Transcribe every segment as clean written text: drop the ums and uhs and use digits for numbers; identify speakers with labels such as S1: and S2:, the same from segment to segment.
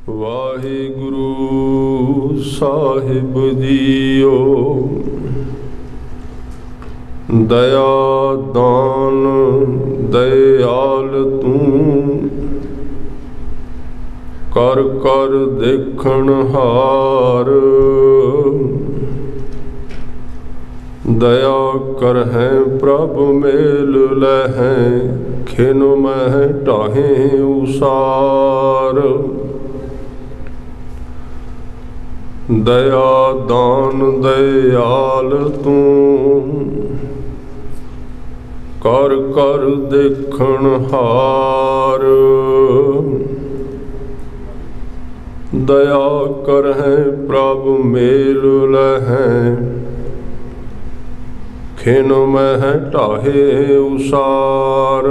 S1: वाहिगुरु साहिब जीओ दया दान दयाल तू कर कर देखण हार दया कर है प्रभ मेल लहै खिन मह टाहे उसार दया दान दयाल तू कर कर देखण हार दया कर है प्रभ मेल लहै खिन मह टाहे उसार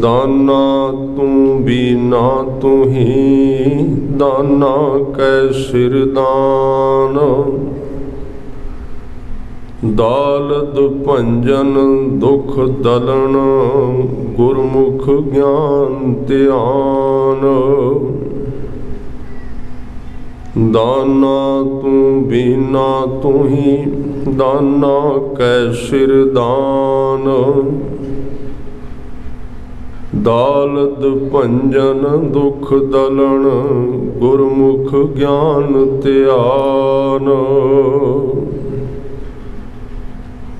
S1: दाना तू बीना तू ही दाना कै सिर दान दालद भंजन दुख दलन गुरमुख ज्ञान ध्यान दाना तू बीना तू ही दाना कै सिर दान दालद भंजन दुख दलन गुरमुख ज्ञान ध्यान।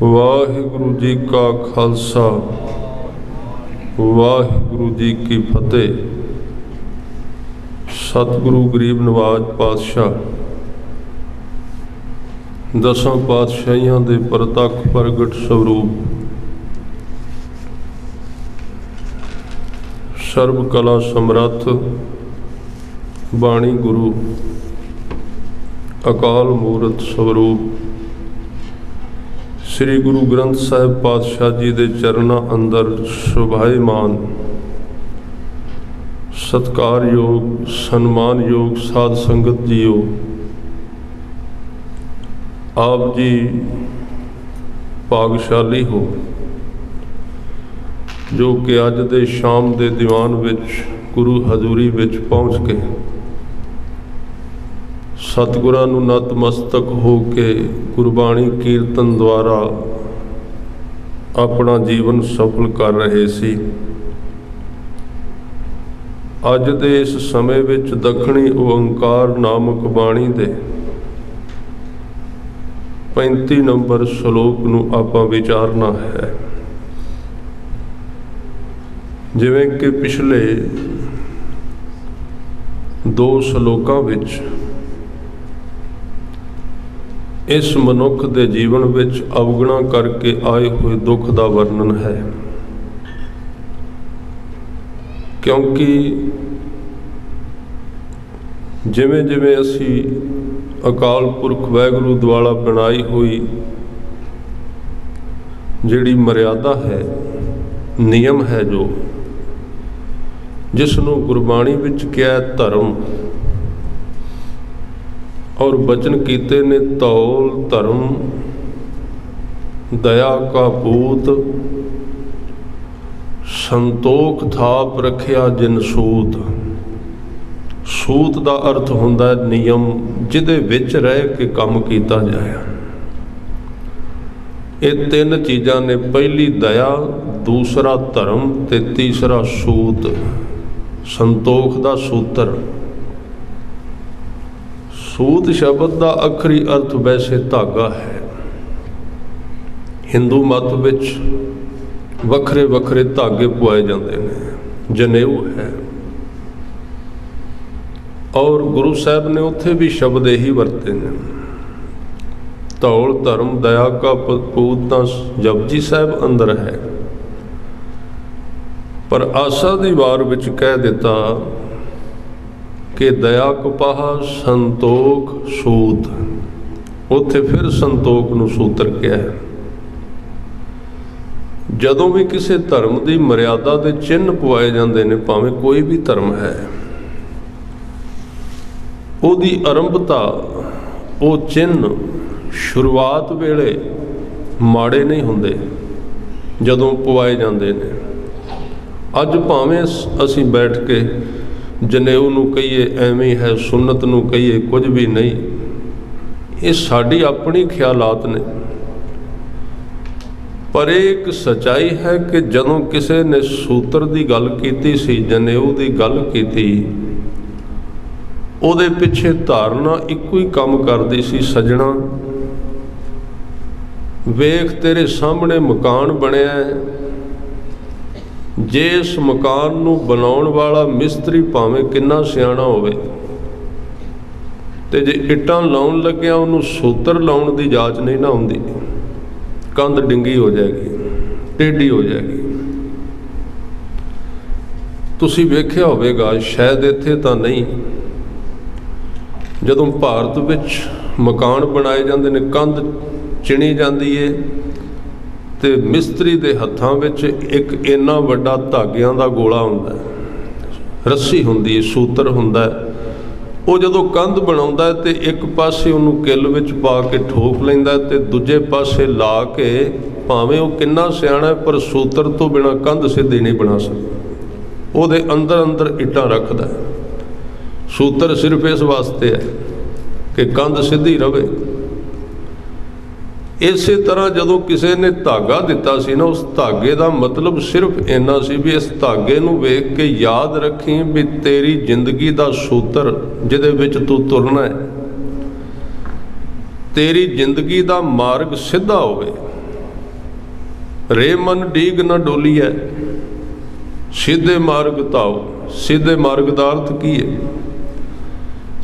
S1: वाहिगुरु जी का खालसा वाहिगुरु जी की फतेह। सतगुरु गरीब नवाज पातशाह दसां पातशाहियां दे प्रतख प्रगट स्वरूप सर्व कला समर्थ बाणी गुरु अकाल मूरत स्वरूप श्री गुरु ग्रंथ साहिब पातशाह जी दे चरना अंदर शोभायमान सत्कार योग सन्मान योग साध संगत जीओ, आप जी भागशाली हो जो कि अज दे शाम दे दीवान विच गुरु हजूरी विच पहुँच के सतगुरां नूं नतमस्तक हो के गुरबाणी कीर्तन द्वारा अपना जीवन सफल कर रहे सी। अज दे इस समय विच दखणी ओंकार नामक बाणी दे 35 नंबर श्लोक नूं आपां विचारना है। जिवें कि पिछले 2 श्लोकां विच इस मनुख दे जीवन विच अवगुणा करके आए हुए दुख दा वर्णन है, क्योंकि जिमें जिमें असी अकाल पुरख वाहिगुरू द्वारा बनाई हुई जिहड़ी मर्यादा है नियम है जो जिसनों गुरबाणी विच क्या धर्म और बचन कीते ने तौल धर्म दया का पूत संतोख थाप रखिया जिन सूत। सूत का अर्थ हुंदा है नियम जिहदे विच रह के काम कीता जाए। ये 3 चीज़ां ने, पहली दया, दूसरा धर्म ते तीसरा सूत। संतोख का सूत्र। सूत शब्द का अखरी अर्थ वैसे धागा है। हिंदू मत विच वखरे वखरे धागे पवाए जाते हैं, जनेऊ है। और गुरु साहब ने उत्थे भी शब्द यही वरते हैं। धौल धर्म दया का पूत तां जपजी साहब अंदर है, पर आसा दी वार विच कह दिता कि दया कपाहा संतोख सूत। उत्थे फिर संतोख नूं सूत्र किया है। जदों भी किसी धर्म की मर्यादा के चिन्ह पवाए जाते हैं, भावें कोई भी धर्म है, उहदी आरंभता वो चिन्ह शुरुआत वेले माड़े नहीं हुंदे। जदों पवाए जाते हैं अज भावें असी बैठ के जनेऊ नूं कहीए एवें ही है, सुन्नत नूं कहीए कुछ भी नहीं, ये साडी अपनी ख्यालात ने। पर एक सच्चाई है कि जदों किसी ने सूत्र की गल कीती सी, जनेऊ की गल कीती, उहदे पिछे धारणा इक्को ही काम करदी सी, सजना वेख तेरे सामने मकान बनिया है, जे इस मकान नूं बनाउण वाला मिस्त्री भावें किन्ना सियाणा होवे ते जे इट्टां लाउण लग्गिया उहनूं सूत्र लाउण दी जाच नहीं ना आउंदी, कंध डिंगी हो जाएगी, टेढ़ी हो जाएगी। तुसीं वेख्या होवेगा, शायद इत्थे तां नहीं, जदों भारत विच मकान बनाए जांदे ने, कंध चिणी जाती है तो मिस्त्री के हत्थां विच एक इन्ना वड्डा धागियां दा गोला हुंदा है, रस्सी हुंदी, सूत्र हुंदा है। वो जदों कंध बनाउंदा है तो एक पासे उहनूं किल विच पा के ठोक लैंदा है ते दूजे पासे ला के, भावें वो किन्ना सियाणा है पर सूत्र तो बिना कंध सीधी नहीं बना सकदा, उहदे अंदर अंदर इट्टां रखदा है। सूत्र सिर्फ इस वास्ते है कि कंध सीधी रहे। इस तरह जदों किसी ने धागा दिता सी ना, उस धागे का मतलब सिर्फ इन्ना सी भी इस धागे नूं वेख के याद रखी भी तेरी जिंदगी का सूत्र जिहदे विच तू तुरना है, तेरी जिंदगी का मार्ग सीधा होवे, रे मन डीग न डोली है, सीधे मार्ग ताओ। सीधे मार्ग का अर्थ की है?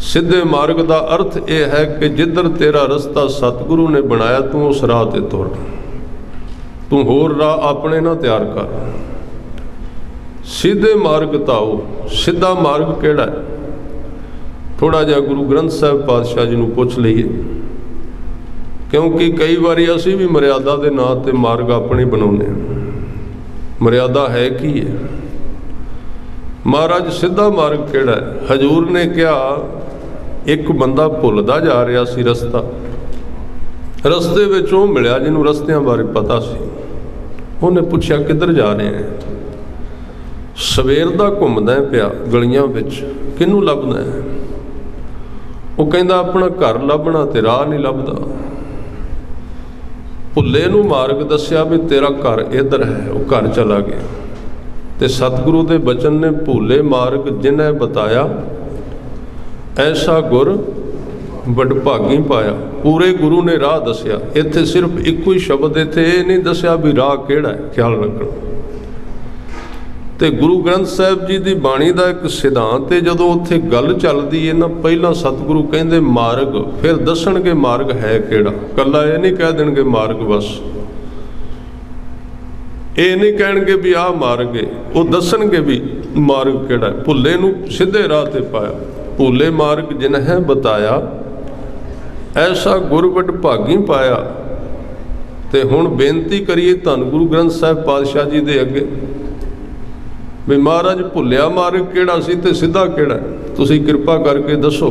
S1: सीधे मार्ग का अर्थ यह है कि जिधर तेरा रस्ता सतगुरु ने बनाया तू उस राह ते तुर, तू होर राह अपने ना तैयार कर। सीधे मार्ग ताओ, सीधा मार्ग केड़ा है? थोड़ा जिहा गुरु ग्रंथ साहिब पातशाह जी नूं पुछ लईए, क्योंकि कई बारी असी भी मर्यादा के नां ते मार्ग अपने बनाउने। मर्यादा है की है? महाराज सीधा मार्ग केड़ा है? हजूर ने कहा, एक बंदा भुलदा जा रहा सी रस्ता, रस्ते विच वो मिलिया जिन्हों रस्तियां बारे पता सी। उन्हें पूछा किधर जा रहे हैं? सवेर दा घुमदा पिया गलियां विच, किनू लभदा है? वो कहंदा अपना घर लभना ते राह नहीं लभदा। भुल्ले नूं मार्ग दस्या भी तेरा घर इधर है, वो घर चला गया। ते सतगुरु दे बचन ने भूले मार्ग जिन्हें बताया, ऐसा गुर वडभागी पाया। पूरे गुरु ने राह दसिया। इत्थे सिर्फ इक्को ही शब्द इत्थे ये नहीं दसिया भी राह केड़ा है, ख्याल रखना। तो गुरु ग्रंथ साहिब जी की बाणी का एक सिद्धांत है, जदों उत्थे गल चलती है ना, पहला सतगुरु कहंदे मार्ग, फिर दसणगे मार्ग है केड़ा। कला ये नहीं कह देणगे मार्ग, बस ये नहीं कहणगे भी आ मार्ग है, वो दसणगे भी मार्ग केड़ा है। भुल्ले नूं सीधे राह ते पाया, भूले मार्ग जिन्हें बताया, ऐसा गुर वडभागी पाया। तो हुण बेनती करिए धन गुरु ग्रंथ साहिब पातशाह जी दे अगे भी महाराज भुलिया मार्ग केड़ा सी ते सीधा केड़ा, तुसीं कृपा करके दसो।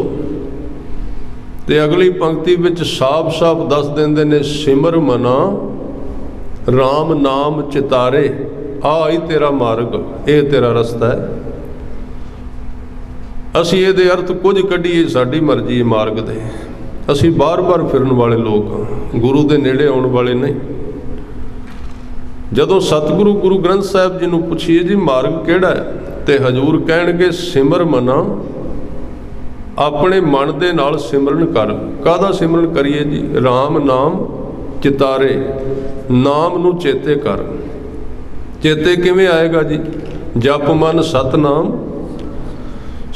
S1: ते अगली पंक्ति विच साफ साफ दस देंदे ने, सिमर मना राम नाम चितारे, आ ही तेरा मार्ग, ये तेरा रस्ता है। असी ये अर्थ कुछ कढ़ीए साड़ी मर्जी है मार्ग दे, असी बार बार फिरन वाले लोग हाँ, गुरु के नेड़े आने वाले नहीं। जदों सतगुरु गुरु ग्रंथ साहिब जी नूं पुछीए जी मार्ग केड़ा है, ते हजूर कहणगे सिमर मना, अपने मन दे नाल सिमरन कर। काहदा सिमरन करिए जी? राम नाम चितारे, नाम नूं चेते कर। चेते किवें आएगा जी? जप मन सतनाम,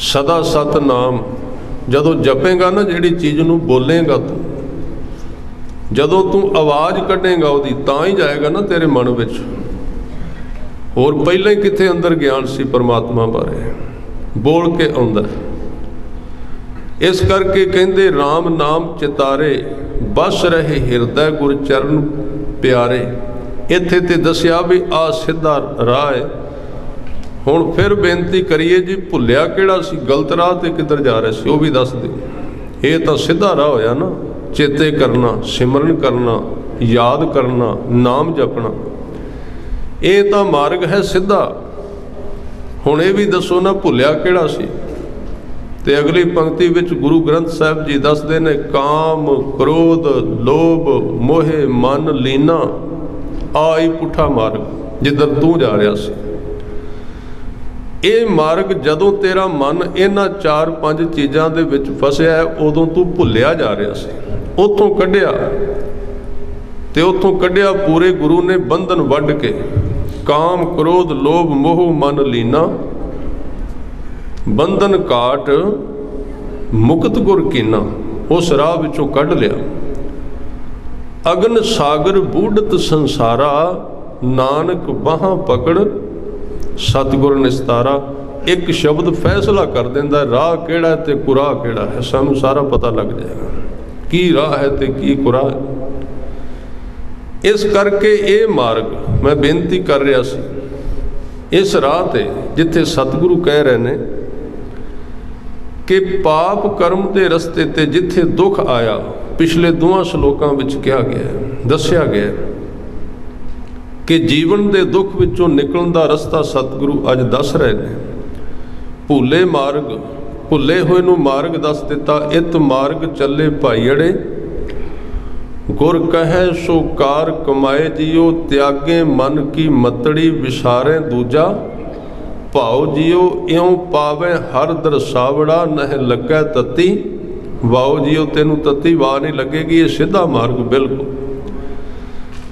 S1: सदा सतनाम। जदों जपेगा ना, जिहड़ी चीज़ नूं बोलेगा तू, जदों तू आवाज़ कढ़ेगा उहदी, तां ही जाएगा ना तेरे मन विच। होर पहले ही कित्थे अंदर ज्ञान सी परमात्मा बारे, बोल के आउंदा। इस करके कहंदे राम नाम चितारे, बस रहे हिरदै गुर चरण प्यारे। इत्थे ते दसिया भी आ सीधा राह है। हुण फिर बेनती करिए जी, भुलिया किहड़ा सी, गलत राह ते किधर जा रहे सी, वो भी दस दे। ये तो सीधा राह होया ना, चेते करना, सिमरन करना, याद करना, नाम जपना, ये तो मार्ग है सीधा। हुण ये भी दसो ना भुलिया किहड़ा सी। ते अगली पंक्ति विच गुरु ग्रंथ साहिब जी दसदे ने, काम क्रोध लोभ मोहे मन लीना आई पुठा मार्ग, जिधर तू जा रहा सी। ਇਹ ਮਾਰਗ ਜਦੋਂ ਤੇਰਾ ਮਨ ਇਹਨਾਂ 4-5 ਚੀਜ਼ਾਂ ਦੇ ਵਿੱਚ ਫਸਿਆ ਹੈ, ਉਦੋਂ ਤੂੰ ਭੁੱਲਿਆ ਜਾ ਰਿਹਾ ਸੀ। ਉੱਥੋਂ ਕੱਢਿਆ ਤੇ ਉੱਥੋਂ ਕੱਢਿਆ ਪੂਰੇ ਗੁਰੂ ਨੇ ਬੰਧਨ ਵੱਢ ਕੇ। ਕਾਮ ਕ੍ਰੋਧ ਲੋਭ ਮੋਹ ਮਨ ਲੀਨਾ, ਬੰਧਨ ਕਾਟ ਮੁਕਤ ਗੁਰ ਕੀਨਾ, ਉਸ ਰਾਹ ਵਿੱਚੋਂ ਕੱਢ ਲਿਆ। ਅਗਨ ਸਾਗਰ ਬੂਢਤ ਸੰਸਾਰਾ, ਨਾਨਕ ਬਾਹਾਂ ਪਕੜ सतगुर निस्तारा। एक शब्द फैसला कर देंदा राह केड़ा ते कुराह केड़ा है, सानू सारा पता लग जाएगा की राह है ते की कुराह है। इस करके ये मार्ग मैं बेनती कर रहा सी, इस राह ते जिथे सतगुरु कह रहे ने कि पाप कर्म के रस्ते ते जिथे दुख आया, पिछले 2 श्लोकां विच कहा गया, दस्या गया कि जीवन के दुख विचों निकलण दा रस्ता सतगुरु अज दस रहे हैं। भूले मार्ग, भुले होए नूं मार्ग दस दिता। इत मार्ग चले भाई अड़े, गुर कहे सो कार कमाए जियो, त्यागे मन की मतड़ी विसारे दूजा, भाव जियो इउं पावे हर दरसावड़ा, नह लगे तत्ती वाओ जियो, तेनू तत्ती वाह नहीं लगेगी। ये सीधा मार्ग बिल्कुल।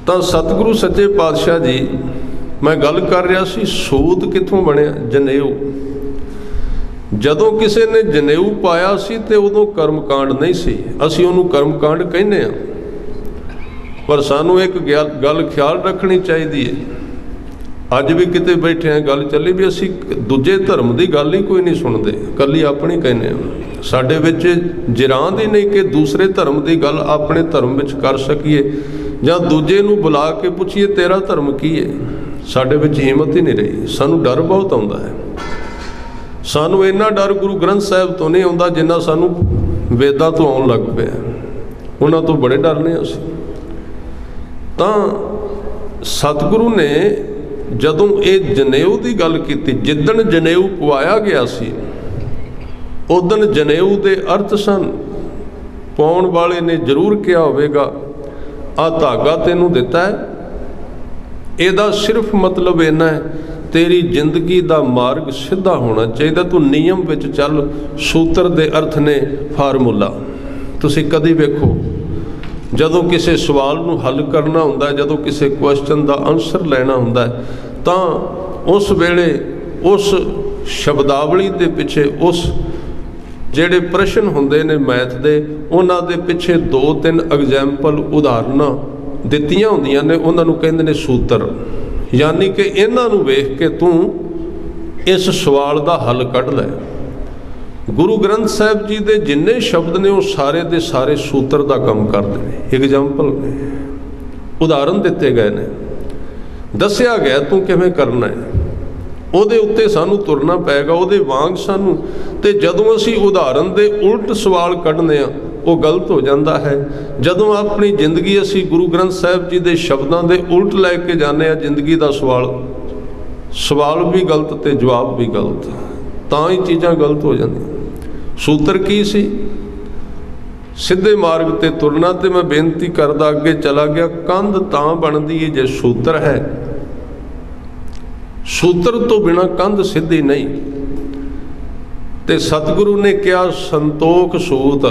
S1: तो सतगुरु सच्चे पातशाह जी, मैं गल कर रहा सी सूत कित्थों बनया, जनेऊ। जदों किसी ने जनेऊ पाया सी ते उदों कर्मकांड नहीं सी, असीं उहनूं कर्मकांड कहने आ। पर सानू एक गल ख्याल रखनी चाहिए है, अज भी किते बैठे हैं गल चली भी असीं दूजे धर्म की गल ही कोई नहीं सुनते, कल्ली अपनी कहने आ। साडे विच जिरांद ही नहीं कि दूसरे धर्म की गल अपने धर्म विच कर सकीए, ਜਾਂ ਦੂਜੇ ਨੂੰ ਬੁਲਾ ਕੇ ਪੁੱਛੀਏ ਤੇਰਾ ਧਰਮ ਕੀ ਹੈ। ਸਾਡੇ ਵਿੱਚ ਹਿੰਮਤ ਹੀ ਨਹੀਂ ਰਹੀ। ਸਾਨੂੰ ਡਰ ਬਹੁਤ ਆਉਂਦਾ ਹੈ। ਸਾਨੂੰ ਇੰਨਾ ਡਰ ਗੁਰੂ ਗ੍ਰੰਥ ਸਾਹਿਬ ਤੋਂ ਨਹੀਂ ਆਉਂਦਾ ਜਿੰਨਾ ਸਾਨੂੰ ਵੇਦਾਂ ਤੋਂ ਆਉਣ ਲੱਗ ਪਿਆ। ਉਹਨਾਂ ਤੋਂ ਬੜੇ ਡਰਨੇ ਅਸੀਂ। ਤਾਂ ਸਤਿਗੁਰੂ ਨੇ ਜਦੋਂ ਇਹ ਜਨੇਊ ਦੀ ਗੱਲ ਕੀਤੀ, ਜਿੱਦਣ ਜਨੇਊ ਪਵਾਇਆ ਗਿਆ ਸੀ ਉਦਣ ਜਨੇਊ ਦੇ ਅਰਥ ਸਨ। ਪਾਉਣ ਵਾਲੇ ਨੇ ਜ਼ਰੂਰ ਕਿਹਾ ਹੋਵੇਗਾ आ धागा तेनू दिता है, ਇਹਦਾ सिर्फ मतलब इन्ना है तेरी जिंदगी का मार्ग सीधा होना चाहिए, तू नियम विच चल। सूत्र दे अर्थ ने फार्मूला। तुसीं कदी वेखो जदों किसी सवाल नूं हल करना हुंदा है, जदों किसी क्वेश्चन का आंसर लेना हुंदा है, तां उस वेले उस शब्दावली दे पिछे उस ਜਿਹੜੇ ਪ੍ਰਸ਼ਨ ਹੁੰਦੇ ਨੇ ਮੈਥ ਦੇ, ਉਹਨਾਂ ਦੇ ਪਿੱਛੇ 2-3 ਐਗਜ਼ੈਂਪਲ ਉਦਾਹਰਨਾਂ ਦਿੱਤੀਆਂ ਹੁੰਦੀਆਂ ਨੇ, ਉਹਨਾਂ ਨੂੰ ਕਹਿੰਦੇ ਨੇ ਸੂਤਰ। ਯਾਨੀ ਕਿ ਇਹਨਾਂ ਨੂੰ ਵੇਖ ਕੇ ਤੂੰ ਇਸ ਸਵਾਲ ਦਾ ਹੱਲ ਕੱਢ ਲੈ। ਗੁਰੂ ਗ੍ਰੰਥ ਸਾਹਿਬ ਜੀ ਦੇ ਜਿੰਨੇ ਸ਼ਬਦ ਨੇ ਉਹ ਸਾਰੇ ਦੇ ਸਾਰੇ ਸੂਤਰ ਦਾ ਕੰਮ ਕਰਦੇ ਨੇ, ਐਗਜ਼ੈਂਪਲ ਨੇ, ਉਦਾਹਰਨ ਦਿੱਤੇ ਗਏ ਨੇ, ਦੱਸਿਆ ਗਿਆ ਤੂੰ ਕਿਵੇਂ ਕਰਨਾ ਹੈ। ਉਹਦੇ ਉੱਤੇ ਸਾਨੂੰ ਤੁਰਨਾ ਪਏਗਾ, ਉਹਦੇ ਵਾਂਗ ਸਾਨੂੰ। ਤੇ ਜਦੋਂ ਅਸੀਂ ਉਦਾਹਰਨ ਦੇ ਉਲਟ ਸਵਾਲ ਕੱਢਦੇ ਹਾਂ ਉਹ ਗਲਤ ਹੋ ਜਾਂਦਾ ਹੈ। ਜਦੋਂ ਆਪਣੀ ਜ਼ਿੰਦਗੀ ਅਸੀਂ ਗੁਰੂ ਗ੍ਰੰਥ ਸਾਹਿਬ ਜੀ ਦੇ ਸ਼ਬਦਾਂ ਦੇ ਉਲਟ ਲੈ ਕੇ ਜਾਂਦੇ ਹਾਂ ਜ਼ਿੰਦਗੀ ਦਾ ਸਵਾਲ ਵੀ ਗਲਤ ਤੇ ਜਵਾਬ ਵੀ ਗਲਤ, ਤਾਂ ਹੀ ਚੀਜ਼ਾਂ ਗਲਤ ਹੋ ਜਾਂਦੀਆਂ। ਸੂਤਰ ਕੀ ਸੀ? ਸਿੱਧੇ ਮਾਰਗ ਤੇ ਤੁਰਨਾ। ਤੇ ਮੈਂ ਬੇਨਤੀ ਕਰਦਾ ਅੱਗੇ ਚਲਾ ਗਿਆ, ਕੰਧ ਤਾਂ ਬਣਦੀ ਹੈ ਜੇ ਸੂਤਰ ਹੈ। सूत्र तो बिना कंध सीधी नहीं। ते सतगुरु ने कहा संतोख सूत,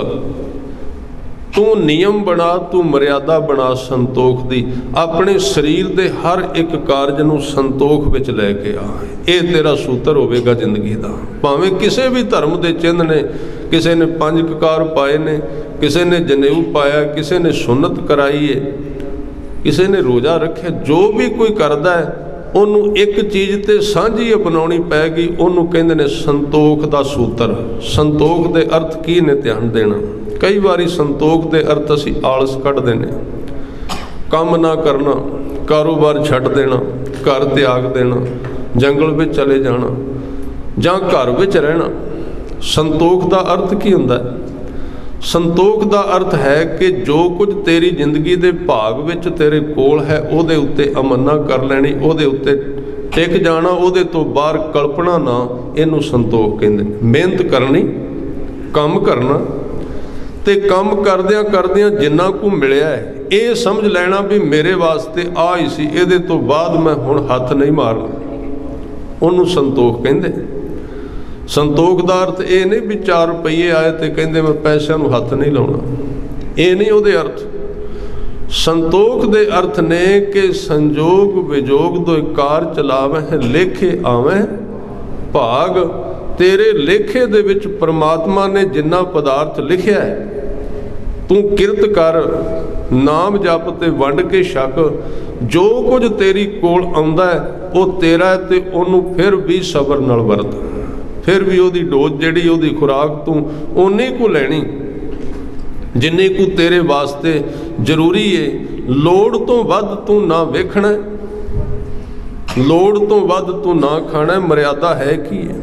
S1: तू नियम बना, तू मर्यादा बना संतोख दी। अपने शरीर के हर एक कारज नूं संतोख विच लैके आ। ये तेरा सूत्र होवेगा जिंदगी का। भावें किसी भी धर्म के चिन्ह ने, किसी ने 5 ककार पाए ने, किसी ने जनेऊ पाया, किसी ने सुन्नत कराई है, किसी ने रोज़ा रखे, जो भी कोई करता है ਉਹਨੂੰ एक चीज़ ते सांझी अपनाउणी पैगी। ਉਹਨੂੰ ਕਹਿੰਦੇ ਨੇ संतोख ਦਾ सूत्र। संतोख ਦੇ अर्थ ਕੀ ਨੇ ਧਿਆਨ ਦੇਣਾ। कई वारी संतोख ਦੇ अर्थ ਅਸੀਂ आलस ਕੱਢ ਦਿੰਦੇ ਹਾਂ। ਕੰਮ ਨਾ ਕਰਨਾ, ਕਾਰੋਬਾਰ ਛੱਡ ਦੇਣਾ, ਘਰ ਤਿਆਗ ਦੇਣਾ, ਜੰਗਲ ਵਿੱਚ ਚਲੇ ਜਾਣਾ ਜਾਂ ਘਰ ਵਿੱਚ ਰਹਿਣਾ। संतोख ਦਾ अर्थ ਕੀ ਹੁੰਦਾ ਹੈ? संतोख का अर्थ है कि जो कुछ तेरी जिंदगी के भाग विच तेरे कोल है उहदे उत्ते अमन्ना कर लैनी, उहदे उत्ते टिक जाना, उहदे तो बाहर कल्पना ना, इहनूं संतोख कहंदे ने। मेहनत करनी, काम करना, ते काम करदियां करदियां जिन्ना कु मिलिया है ये समझ लेना भी मेरे वास्ते आ ही सी, इहदे तो बाद मैं हुण हथ नहीं मारना, उहनूं संतोख कहंदे। संतोख दा अर्थ ये नहीं भी 4 रुपये आए तो कहंदे मैं पैसों नूं हथ नहीं लाउणा, ये नहीं उहदे अर्थ। संतोख दे अर्थ ने कि संजोग विजोग दो कार चलावैं, लेखे आवें भाग। तेरे लेखे दे विच परमात्मा ने जिन्ना पदार्थ लिखिया है, तू किरत कर, नाम जप ते वंड के छक। जो कुछ तेरी कोल आउंदा है वो तेरा है, ते उहनूं फिर भी सबर नाल वरत, फिर भी उहदी डोज जिहड़ी उहदी खुराक तू उन्नी को लैनी जिन्नी को तेरे वास्ते जरूरी है। लोड़ तो वध तू ना वेखना, लोड़ तो वध तू ना खाना। मर्यादा है की है,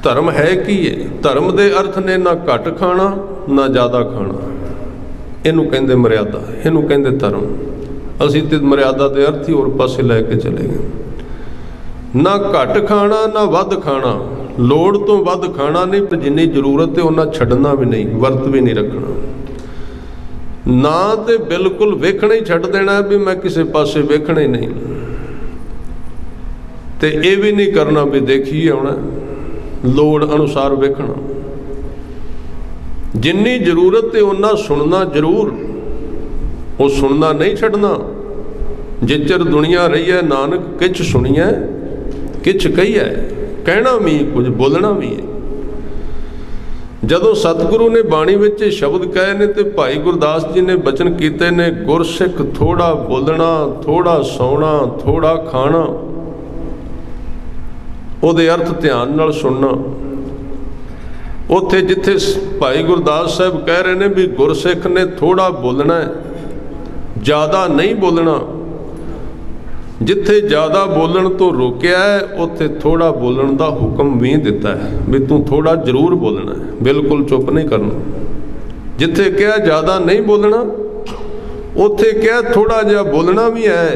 S1: धर्म है की है। धर्म दे अर्थ ने ना घट खाना ना ज़्यादा खाना, इनू कहंदे मर्यादा, इनू कहंदे धर्म। असीं ते मर्यादा दे अर्थ ही होर पासे लैके चले गए। ना घट खाना ना वध खाना, लोड़ तो वध खाना नहीं, पर जिन्नी जरूरत है उन्ना छड्डना भी नहीं, वर्त भी नहीं रखना। ना तो बिल्कुल वेखना ही छड्ड देना भी मैं किसी पासे वेखना ही नहीं, तो ये भी नहीं करना भी देखिए आना, लोड़ अनुसार वेखना। जिन्नी जरूरत है उन्ना सुनना जरूर, वो सुनना नहीं छड्डना। जिचर दुनिया रही है नानक किछ सुनिया किछ कही है, कहना भी कुछ बोलना भी है। जदों सतगुरु ने बाणी विच शब्द कहे ने ते भाई गुरदास जी ने बचन कीते ने, गुरसिख थोड़ा बोलना थोड़ा सौना थोड़ा खाना। उहदे अर्थ ध्यान नाल सुनना। उत्थे जिथे भाई गुरदास साहब कह रहे ने भी गुरसिख ने थोड़ा बोलना है, ज़्यादा नहीं बोलना। जिथे ज़्यादा बोलन तो रोकया है उत्थे थोड़ा बोलन का हुक्म भी दिता है भी तू थोड़ा जरूर बोलना है, बिल्कुल चुप नहीं करना। जिथे क्या ज़्यादा नहीं बोलना उत्थे क्या थोड़ा जिहा बोलना भी है,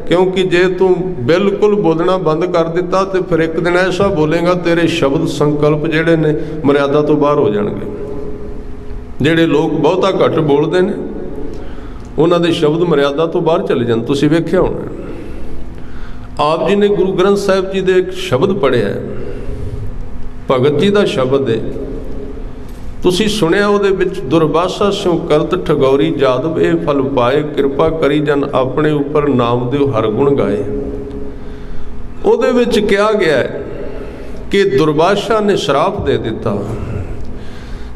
S1: क्योंकि जे तू बिल्कुल बोलना बंद कर दिता तो फिर एक दिन ऐसा बोलेगा तेरे शब्द संकल्प जिहड़े ने मर्यादा तो बाहर हो जाएंगे। जिहड़े लोग बहुता घट बोलते हैं उन्हां दे शब्द मर्यादा तो बाहर चले जाते। तुसीं वेख्या होना, आप जी ने गुरु ग्रंथ साहिब जी दे एक शब्द पढ़िया, भगत जी का शब्द है, तुसीं सुनिया। उहदे विच दुर्बासा स्यों करत ठगौरी जादव ए फल पाए, कृपा करी जन अपने ऊपर नाम देव हर गुण गाए। उहदे विच कहा गया है कि दुर्बाशा ने श्राप दे दिता।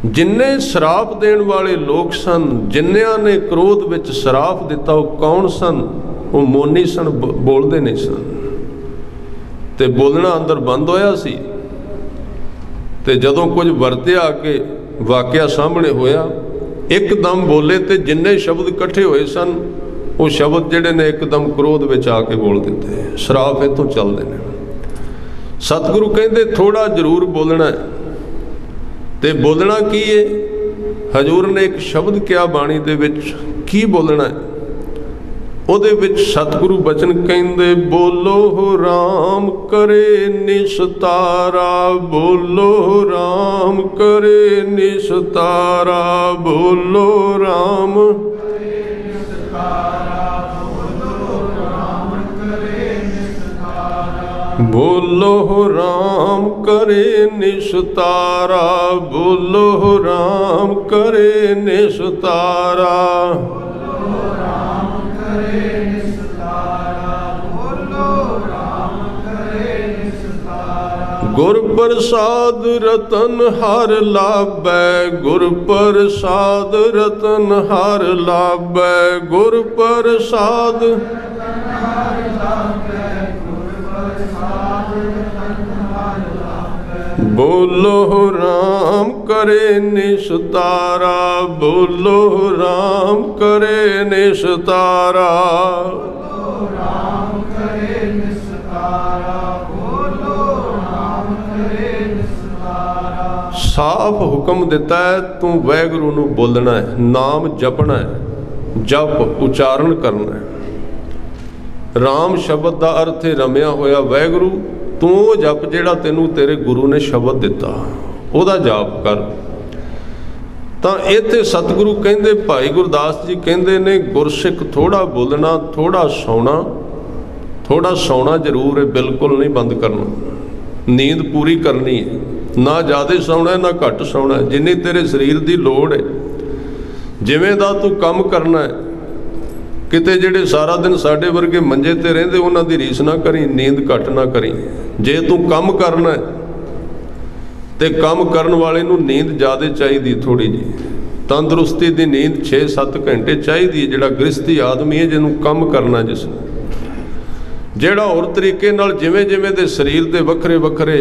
S1: जिन्ने श्राप देण वाले लोग सन, जिन्नियां ने क्रोध विच श्राप दिता, वो कौन सन? वो मोनी सन, बोलते नहीं सन, ते बोलना अंदर बंद होया सी। ते जदों कुछ वरत्या आके वाकया सामने होया, एकदम बोले ते जिन्ने शब्द इकट्ठे होए सन वो शब्द जिहड़े ने एकदम क्रोध विच आके बोल दिते। श्राप इतों चलते हैं। सतगुरु कहते थोड़ा जरूर बोलना है, ते बोलना की है? हजूर ने एक शब्द क्या बाणी दे विच की बोलना है? ਉਹਦੇ ਵਿੱਚ सतगुरु बचन ਕਹਿੰਦੇ बोलो राम करे निस्तारा, बोलो राम करे निस्तारा, बोलो राम करे निस्तारा, बोलो राम करे निस्तारा, बोलो राम करे निस्तारा, बोलो राम करे निस्तारा। गुर प्रसाद रतन हर लाभै, गुर प्रसाद रतन हर लाभै, गुर प्रसाद बोलो राम करे निस्तारा, बोलो राम करे निस्तारा, राम करे निस्तारा, बोलो राम करे निस्तारा। साफ हुक्म दिता है तू वैगुरु नूं बोलना है, नाम जपना है, जप उच्चारण करना है। राम शब्द का अर्थ है रमिया होया वाहगुरू। तू वो जप जिहड़ा तैनूं तेरे गुरु ने शब्द दिता उहदा जाप कर। तो इत्थे सतगुरु कहंदे, भाई गुरदास जी कहंदे ने, गुरसिख थोड़ा बोलना थोड़ा सौना जरूर है, बिल्कुल नहीं बंद करना। नींद पूरी करनी है, ना ज़्यादा सौना ना घट सौना, जिन्नी तेरे शरीर की लोड़ है। जिवें दा तू काम करना है, किते जिहड़े सारा दिन साडे वर्गे मंजे ते रहिंदे उन्हां दी रीस ना करी, नींद घट ना करी। जे तू काम करना है तो काम करन वाले नूं नींद ज़्यादा चाहिए, थोड़ी जी तंदुरुस्ती की नींद 6-7 घंटे चाहिए। जिहड़ा गृहस्थी आदमी है जिन्हों काम करना, जिसने जिहड़ा होर तरीके नाल जिवें जिवें दे शरीर दे वखरे वखरे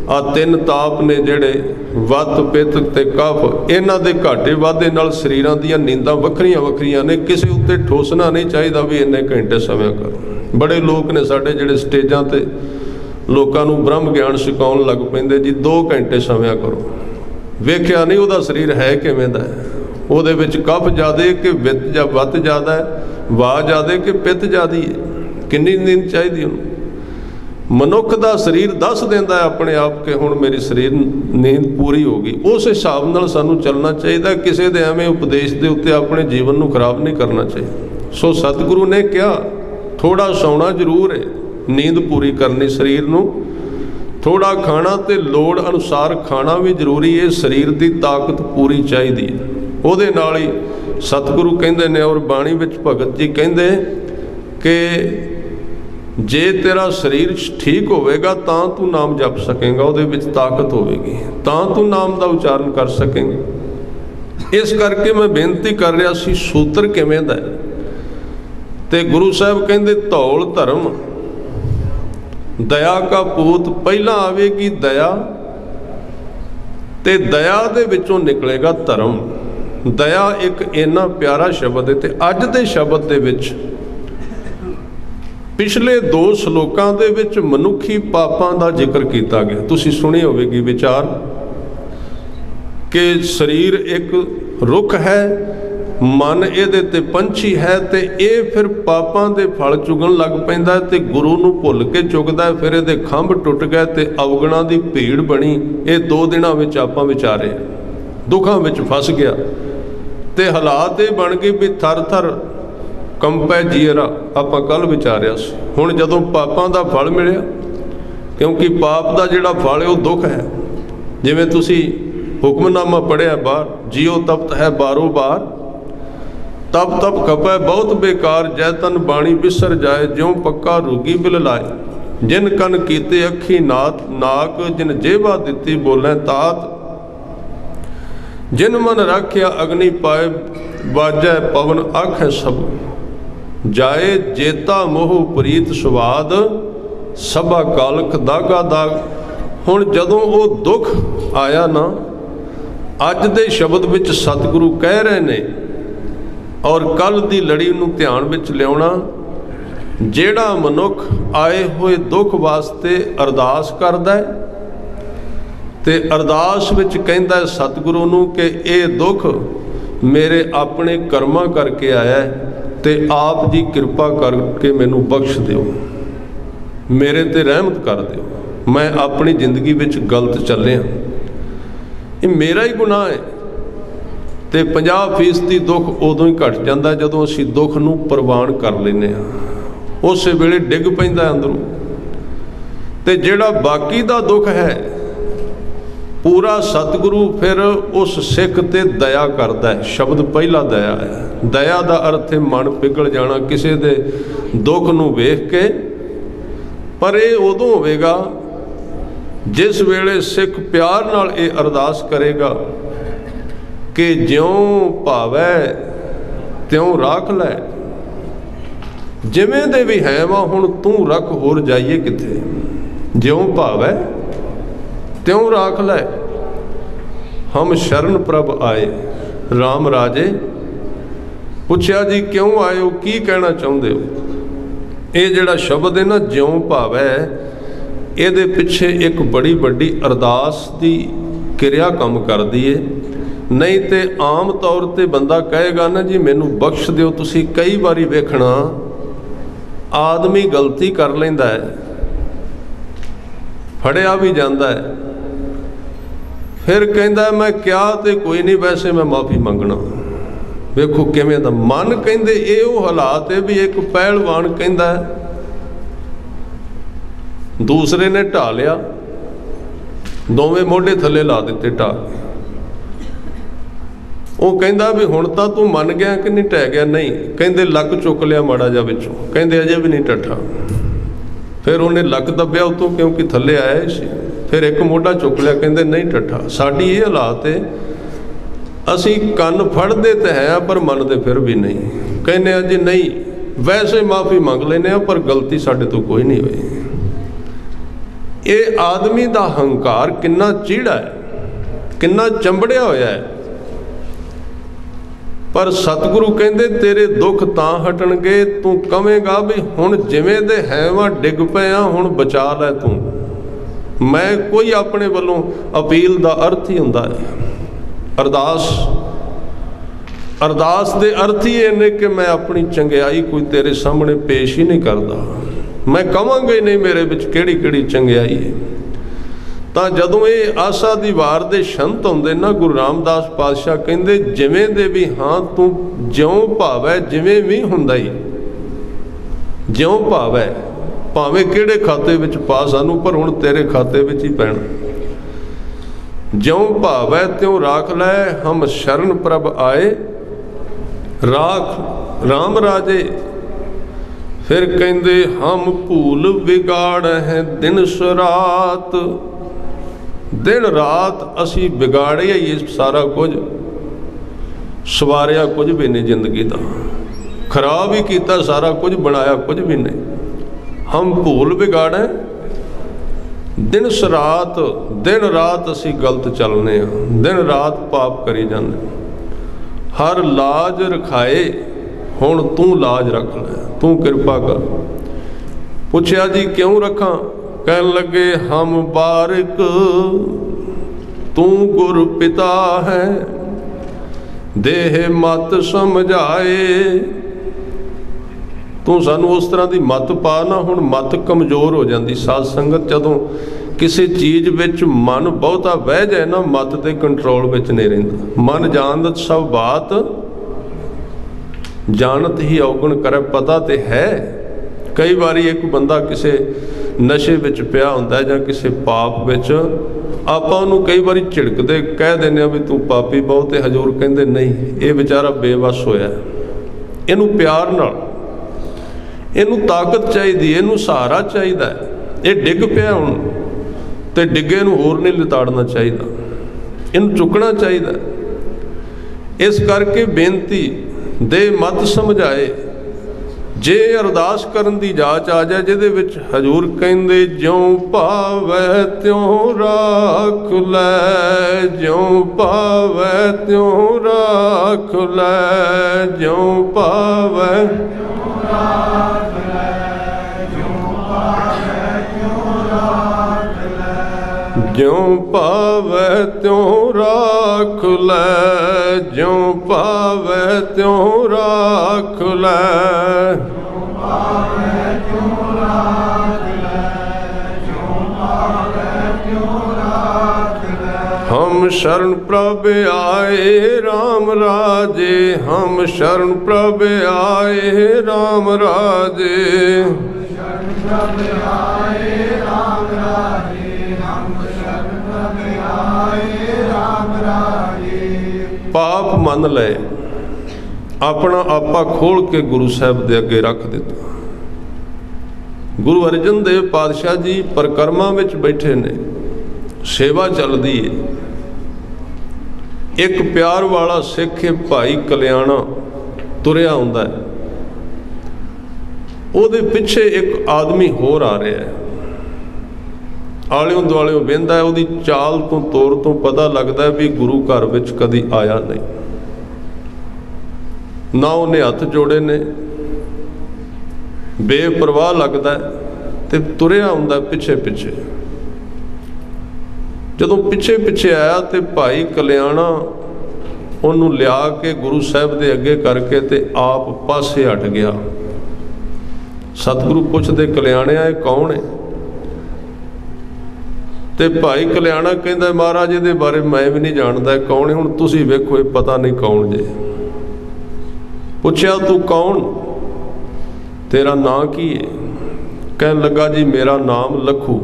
S1: आ 3 ताप ने, जिहड़े वत पित्त ते कफ, इन्हां दे घाटे वाधे नाल शरीरां दीयां नींदां वखरियां वखरियां ने। किसी उत्ते ठोसना नहीं चाहिए भी इन्ने घंटे समय कर। बड़े लोग ने साडे जिहड़े स्टेजां ते लोकां नूं ब्रह्म ज्ञान सिखाउण लग पैंदे जी 2 घंटे समय करो। वेख्या नहीं उहदा शरीर है किवें दा है, उहदे विच कफ ज़्यादा कि वित या वत ज़्यादा है, वाह ज़्यादा कि पित्त ज़्यादा है, किन्नी नींद चाहिए उन्हें। मनुख का शरीर दस देंदा है अपने आप के हुण मेरी शरीर नींद पूरी हो गई। उस हिसाब नाल सानूं चलना चाहिए, किसी दे एवें उपदेश दे उत्ते अपने जीवन नूं खराब नहीं करना चाहिए। सो सतगुरु ने कहा थोड़ा सौना जरूर है, नींद पूरी करनी शरीर नूं, थोड़ा खाना ते लोड़ अनुसार खाना भी जरूरी है। शरीर की ताकत पूरी चाहिए, उहदे नाल ही सतगुरु कहंदे ने। और बाणी विच भगत जी कहंदे कि जे तेरा शरीर ठीक होवेगा तां तू नाम जप सकेंगा, उहदे विच ताकत होवेगी, तां तू नाम का उचारण कर सकेंगे। इस करके मैं बेनती कर रहा सी सूत्र किवें दा है, ते गुरु साहब कहंदे धौल धर्म दया का पूत। पहला आवेगी दया, ते दया दे विचों निकलेगा धर्म। दया एक इन्ना प्यारा शब्द है, ते अज दे शब्द दे विच पिछले 2 श्लोकां दे विच मनुखी पापां दा जिक्र किया गया। तुसीं सुनी होवेगी विचार कि शरीर एक रुख है, मन इहदे ते पंछी है, ते ये फिर पापां दे फल चुगन लग पैंदा है, ते गुरु नूं भुल के चुगदा है। फिर इहदे खंभ टुट गए ते अवगुणां दी भीड़ बनी। ये 2 दिनां विच आपां विचारे दुखां विच फस गया, ते हालात ये बन गए भी थर थर कंपै जीरा। आपां कल विचारिया सी, हुण जदों पापां दा फल मिलिया, क्योंकि पाप दा जिहड़ा फल है वो दुख है। जिवें तुसीं हुक्मनामा पढ़िया बाहर, जियो तपत है बारो बार, तप तप खपै बहुत बेकार, जै तन बाणी बिसर जाए, ज्यों पक्का रूगी बिल लाए। जिन कन कीते अखी नाक, जिन जेवा दिती बोलें तात, जिन मन राख्या अग्नि पाए, बाजै पवन आखै सब, जाए जेता मोह प्रीत स्वाद, सभा कालख दागा दाग। हुण जदों वो दुख आया ना, अज दे शब्द विच सतगुरु कह रहे ने, और कल दी लड़ी नूं ध्यान विच लियाउणा। जेड़ा मनुख आए हुए दुख वास्ते अरदास करदा है ते अरदास विच कहंदा है सतगुरु नूं कि ये दुख मेरे अपने कर्मां करके आया है, ते आप जी कृपा करके मैनू बख्श दिओ, मेरे ते रहमत कर दिओ, मैं अपनी जिंदगी विच गलत चलिया, ये मेरा ही गुनाह है। तो 50% दुख उदों ही घट जाता जदों असी दुख नूं प्रवान कर लेने, उस वेले डिग पैंदा अंदरों। तो जिहड़ा बाकी दा दुख है पूरा सतगुरु फिर उस सिख ते दया करता है। शब्द पहला दया है। दया का अर्थ है मन पिघल जाना किसी दे दुख नूं वेख के। पर यह उदों होवेगा जिस वेले सिख प्यार नाल ये अरदास करेगा कि ज्यों भावै त्यों राख लै, जिवें दे भी है वा हुण तू रख, होर जाइए किथे, ज्यों भावै त्यों राख लै, हम शरण प्रभ आए। राम राजे पुछया जी क्यों आए हो, की कहना चाहते हो। ये जिहड़ा शब्द है ना ज्यों भावै, इहदे पिछे एक बड़ी वड्डी अरदास की क्रिया काम करदी है। नहीं तो आम तौर पर बंदा कहेगा ना जी मैनू बख्श दिओ। तुसीं कई बारी वेखना आदमी गलती कर लैंदा है, फड़िया भी जाता है, फिर कहता मैं क्या तो कोई नहीं, वैसे मैं माफ़ी मंगना। वेखो किवें दा मन कहंदे ये वो हालात है भी एक पहलवान कहंदा है, दूसरे ने ढा लिया, दोवें मोढे थले ला दिते ढा के। वो कहंदा भी हुण तां तू मन गया कि नहीं ढह गया? नहीं। कहंदे लक चुक लिया माड़ा जा विचों, कहंदे अजे भी नहीं टट्ठा। फिर उन्हें लक दबिया उतों क्योंकि थले आया ही सी, फिर एक मोढा चुक लिया, कहंदे नहीं टट्ठा। साडी ये हालात है, असी कन फड़ते तो है पर मनते फिर भी नहीं, कहने जी नहीं वैसे माफ़ी मंग लेने पर गलती साडे तो कोई नहीं हुई। ये आदमी का हंकार कितना चीड़ा है, कितना चंबड़िया होया है। पर सतगुरु कहंदे तेरे दुख तां हटणगे तू कवेगा भी हुण जिवें दे है वा डिग पिया, हुण बचा लै तू। मैं कोई अपने वालों अपील का अर्थ ही हुंदा है, अरदास अरदास दे अर्थ ही इन्ने कि मैं अपनी चंगियाई कोई तेरे सामने पेश ही नहीं करता। मैं कहांगा ही नहीं मेरे विच किहड़ी किहड़ी चंगियाई है। ਤਾਂ ਜਦੋਂ ਇਹ ਆਸਾ ਦੀ ਵਾਰ ਦੇ ਸ਼ੰਤ ਹੁੰਦੇ ਨਾ, ਗੁਰੂ ਰਾਮਦਾਸ ਪਾਤਸ਼ਾਹ ਕਹਿੰਦੇ ਜਿਵੇਂ ਦੇ ਵੀ ਹਾਂ ਤੂੰ ਜਿਉਂ ਭਾਵੈ ਜਿਵੇਂ ਵੀ ਹੁੰਦਾ ਹੀ, ਜਿਉਂ ਭਾਵੈ ਭਾਵੇਂ ਕਿਹੜੇ ਖਾਤੇ ਵਿੱਚ ਪਾ ਸਾਨੂੰ, ਪਰ ਹੁਣ ਤੇਰੇ ਖਾਤੇ ਵਿੱਚ ਹੀ ਪੈਣਾ। ਜਿਉਂ ਭਾਵੈ ਤਿਉਂ ਰਾਖ ਲੈ ਹਮ ਸ਼ਰਨ ਪ੍ਰਭ ਆਏ, ਰਾਖ ਰਾਮ ਰਾਜੇ। फिर कहते हम भूल बिगाड़ है दिन रात, दिन रात असी बिगाड़िया ही सारा कुछ, सवारिया कुछ भी नहीं, जिंदगी का खराब ही किया सारा कुछ, बनाया कुछ भी नहीं। हम भूल बिगाड़े दिन रात, दिन रात असी गलत चलने, दिन रात पाप करी जाने। हर लाज रखाए हुण तू लाज रख ले, तू कृपा कर। पूछया जी क्यों रखा? कहन लगे हम बारिक तू गुरु पिता है, देह मत समझाए। तू सानू उस तरह की मत पा ना, हुण मत कमज़ोर हो जाती। साध संगत जदों किसी चीज़ विच मन बहुता बह जाए ना, मत के कंट्रोल विच नहीं रहिंदा। मन जानत सब बात, जानत ही औगण करे, पता तो है। कई बारी एक बंदा किसी नशे विच पिया हुंदा जां किसी पाप विच, आपां उहनूं कई बारी झिड़कदे कह दिंदे आ भी तू पापी बहुत है। हजूर कहंदे नहीं, ये बेचारा बेवस होया, इहनूं प्यार नाल, इहनूं ताकत चाहिदी, इहनूं सहारा चाहिदा। ये डिग पिया हुण ते डिगे नूं होर नहीं लिताड़ना चाहिदा, इहनूं चुकना चाहिदा। इस करके बेनती दे मत समझाए। जे अरदास करन दी जाच आ जाए जिहदे विच हजूर कहंदे ज्यों भावै त्यों राख लै, ज्यों भावै त्यों राख लै, ज्यों भावै त्यों राख लै, ज्यों भावै त्यों राख लै, ज्यों भावै त्यों राख लै, ज्यों भावै त्यों राख लै, ज्यों भावै त्यों राख लै, ज्यों भावै त्यों राख लै। हम शरण प्रभ आए राम राजे, हम शरण प्रभ आए राम राजे, शरण प्रभ आए राम राजे, हम शरण प्रभ आए राम राजे। पाप मन ले, अपना आपा खोल के गुरु साहब के अगे रख दिता। गुरु अर्जन देव पातशाह जी परिक्रमा में बैठे ने, सेवा चलती है। एक प्यार वाला सिख भाई कल्याणा तुरया आउंदा है, उहदे पिछे एक आदमी होर आ रहा है, आलियों दुआलियों वेंदा है। उहदी चाल तो तौर तो पता लगता है भी गुरु घर विच कदी आया नहीं, ना उन्हें हथ जोड़े ने, बेपरवाह लगता है ते तुरया आउंदा पिछे पिछे। जदों पिछे पिछे आया तो भाई कल्याणा उन्होंने लिया के गुरु साहब के अगे करके ते आप पासे हट गया। सतगुरु पुछदे कल्याणिया ये कौन है? ते भाई कल्याणा कहता महाराज ये बारे मैं भी नहीं जानता कौन है, हुण तुसीं वेखो ये पता नहीं कौन जे। पुछया तू कौन, तेरा नां की है? कहन लगा जी मेरा नाम लखू।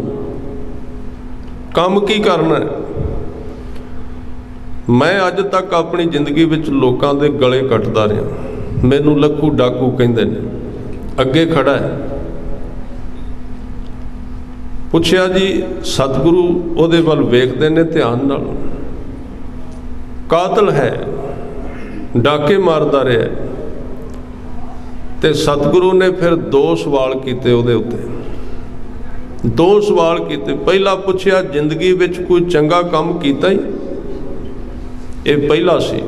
S1: काम की करना है? मैं अज तक अपनी जिंदगी विच लोकां दे गले कटदा रहा, मैनू लखू डाकू कहंदे ने। अगे खड़ा है। पुछया जी सतगुरु उहदे वल वेखदे ने ध्यान नाल, कातल है, डाके मारदा रहा है। ते सतगुरु ने फिर दो सवाल कीते उहदे उत्ते, दो सवाल कीते। पहला पुछया जिंदगी विच कोई चंगा काम कीता ही? ये पहला सी,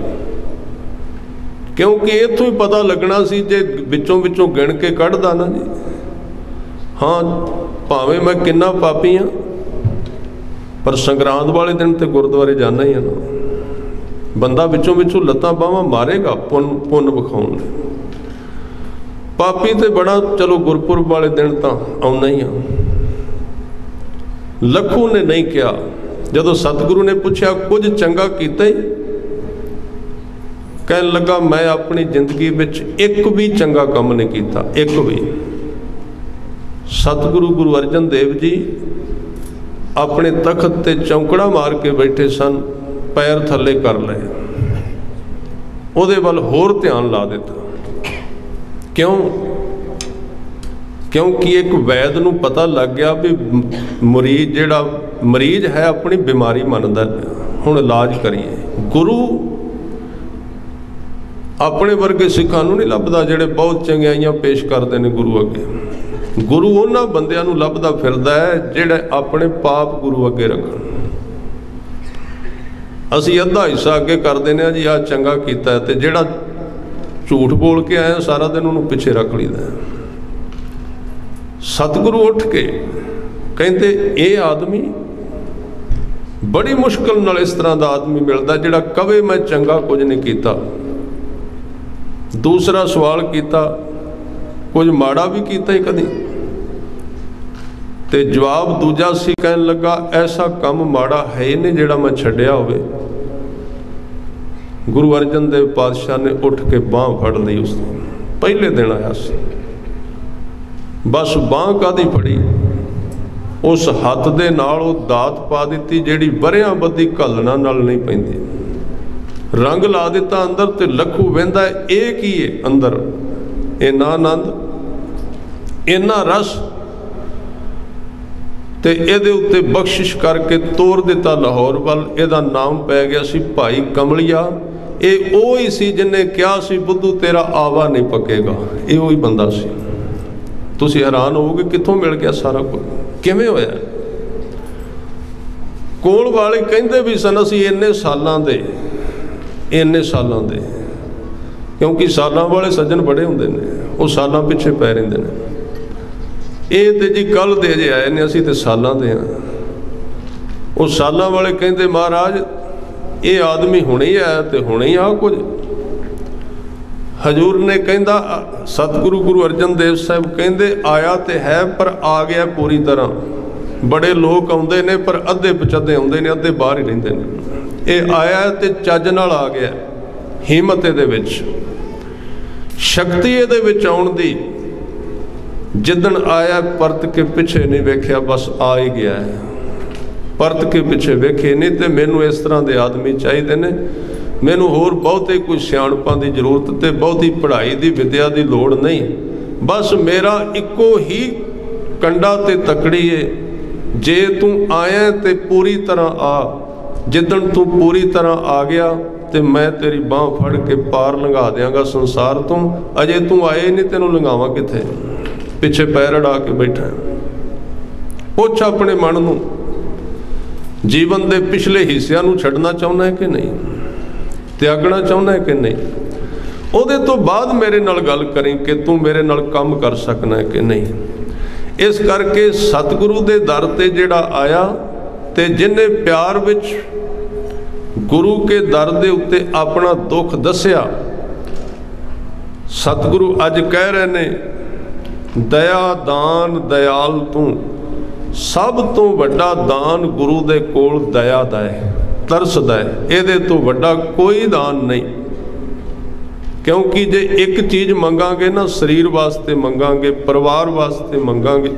S1: क्योंकि इत्थों ही पता लगना सी जे विचों विचों गिण के कढ़दा ना जी, हाँ भावें मैं किन्ना पापी हाँ पर संगरांद वाले दिन तो गुरुद्वारे जाना ही है ना। बंदा विचों विचों लत्तां बाहां मारेगा पुन विखाउण लई। पापी तो बड़ा चलो गुरपुरब वाले दिन तो आउंदा ही हाँ। लखू ने नहीं कहा। जदों सतगुरु ने पूछा कुछ चंगा कीता ही? कहन लगा मैं अपनी जिंदगी विच एक भी चंगा काम नहीं किया, एक भी। सतगुरु गुरु अर्जन देव जी अपने तखत ते चौंकड़ा मार के बैठे सन, पैर थले कर ले, उहदे वल होर ध्यान ला दिता। क्यों? क्योंकि एक वैद नूं पता लग गया भी मरीज जिहड़ा मरीज है अपनी बीमारी मनदा, हुण इलाज करिए। गुरु अपने वर्गे सिखां नूं नहीं लभदा जिहड़े बहुत चंगियाइयां पेश करते हैं गुरु अगे। गुरु उन्हां बंदियां नूं लभदा फिरदा है जिहड़े अपने पाप गुरु अगे रखण। असीं अद्धा हिस्सा अगे कर देने जी आ चंगा कीता है, ते जिहड़ा झूठ बोल के आया सारा दिन उन्होंने पिछे रख लीदा। सतगुरु उठ के कहते ये आदमी बड़ी मुश्किल नाल इस तरह का आदमी मिलता जिहड़ा कवे मैं चंगा कुछ नहीं किया। दूसरा सवाल किया कुछ माड़ा भी किया ही कदी? ते जवाब दूजा सी, कहन लगा ऐसा काम माड़ा है ही नहीं जिहड़ा मैं छड्डिया होवे। गुरु अर्जन देव पातशाह ने उठ के बांह फड़ ली। उस पहले दिन आया सी, बस बांह कादी फड़ी, उस हथ दे नाल वो दात पा दी जिहड़ी वरियां बदी घालना नाल नहीं पैंदी। रंग ला दिता अंदर, ते लखू वहिंदा ये की है अंदर, इन्ना आनंद इन्ना रस, ते इहदे उत्ते बख्शिश करके तोर दिता लाहौर वल। इहदा नाम पै गया सी भाई कमलिया। ये वो ही सी जिन्हें कहा सी बुद्धू तेरा आवा नहीं पकेगा। ये वही बंदा सी। तुसीं हैरान होवोगे कित्थों मिल गया सारा कुछ, किवें होया? कोल वाले कहंदे भी सन असीं इन्ने सालां दे, इन्ने सालां दे, क्योंकि सालां वाले सज्जन बड़े हुंदे ने, वो सालां पिछे पै रहिंदे ने। ये तो जी कल दे जे आए ने, असीं ते सालां दे हां। वो सालां वाले कहंदे महाराज ये आदमी हुणे ही आया तो हुणे ही आ कुछ। हजूर ने कहंदा सतगुरु गुरु अर्जन देव साहब कहंदे आया तो है पर आ गया पूरी तरह। बड़े लोग आउंदे ने पर अद्धे पचद्धे आउंदे ने, अद्धे बाहर ही रहिंदे ने। ये आया ते चज नाल आ गया, हिम्मत इहदे विच, शक्ति इहदे विच आउण दी। जिदन आया परत के पिछे नहीं वेख्या, बस आ ही गया है, परत के पिछे वेखे नहीं। तो मैनू इस तरह के आदमी चाहिए ने। मैनू होर बहुते कोई सियाणपां की जरूरत ते बहुती पढ़ाई की विद्या की लोड़ नहीं। बस मेरा इको ही कंडा ते तकड़ी है, जे तू आया तो पूरी तरह आ। जिदन तू पूरी तरह आ गया तो मैं तेरी बांह फड़ के पार लंघा देंगा संसार तो। अजे तू आए नहीं, तेनों लंघावां किथे? पिछे पैर अड़ा के बैठा। पुछ अपने मन नूं, जीवन के पिछले हिस्सिਆਂ ਨੂੰ छड्डना चाहुंदा है कि नहीं, त्यागना चाहुंदा है कि नहीं? ਉਹਦੇ ਤੋਂ ਬਾਅਦ मेरे नाल गल करें कि तू मेरे नाल काम कर सकना है कि नहीं। इस करके सतगुरु दे दर ते जिहड़ा आया ते जिन्हें प्यार विच गुरु के दर दे उत्ते अपना दुख दस्या, सतगुरु अज कह रहे ने दया दान दयाल तू, सब तो वड्डा दान गुरु दे कोल दया दा है, तरस दा है। इहदे तो वड्डा कोई दान नहीं। क्योंकि जे एक चीज़ मंगांगे ना, शरीर वास्ते मंगांगे, परिवार वास्ते मंगांगे,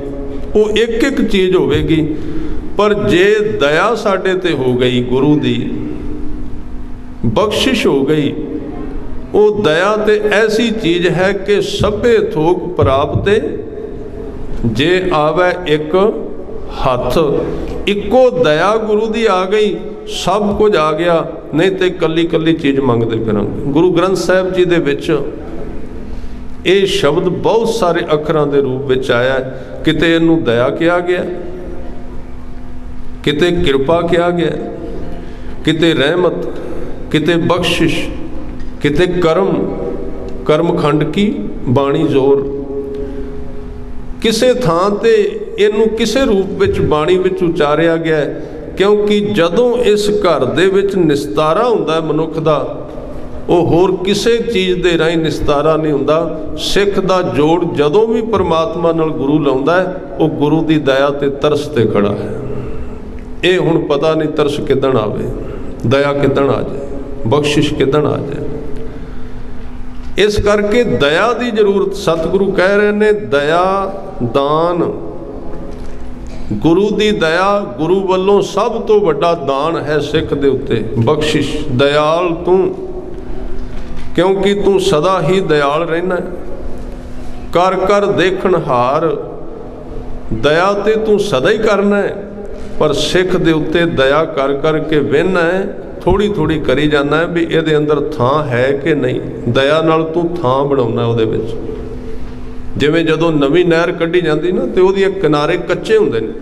S1: वो एक एक चीज़ होवेगी। पर जे दया साडे ते हो गई, गुरु दी बख्शिश हो गई, वो दया ते ऐसी चीज़ है कि सभे थोक प्राप्त जे आवे एक हथ। इको दया गुरु दी आ गई, सब कुछ आ गया। नहीं तो कली कली चीज़ मंगते फिरांगे। गुरु ग्रंथ साहिब जी दे विच ये शब्द बहुत सारे अखरां दे रूप में आया। किते इनू दया कहा गया, किते कृपा कहा गया, किते रहमत, किते बख्शिश, किते कर्म, कर्मखंड की बाणी जोर। किसे थां ते इनू किसे रूप विच बाणी विच उचारिया गया है। क्योंकि जदों इस घर दे विच निस्तारा हुंदा है मनुख दा, वो होर किसे चीज़ दे राहीं निस्तारा नहीं हुंदा। सिख दा जोड़ जदों भी परमात्मा नाल गुरु लाउंदा है, वो गुरु दी दया ते तरस ते खड़ा है। ये हुण पता नहीं तरस किदन आवे, दया किदन आ जाए, बख्शिश किदन आ जाए। इस करके दया की जरूरत सतगुरु कह रहे ने। दया दान, गुरु दी दया गुरु वालों सब तो वड्डा दान है सिख दे उत्ते। बख्शिश दयाल तू, क्योंकि तू सदा ही दयाल रहना। कर कर देखण हार, दया ते तू सदा ही करना है। पर सिख दे उत्ते दया कर कर के वेहना है, थोड़ी थोड़ी करी जाना है भी इहदे अंदर थां है कि नहीं। दया नाल तू थां बनाउना उहदे विच। जिवें जदों नवीं नहर कढ़ी जाती ना, तो उहदे किनारे कच्चे हुंदे ने,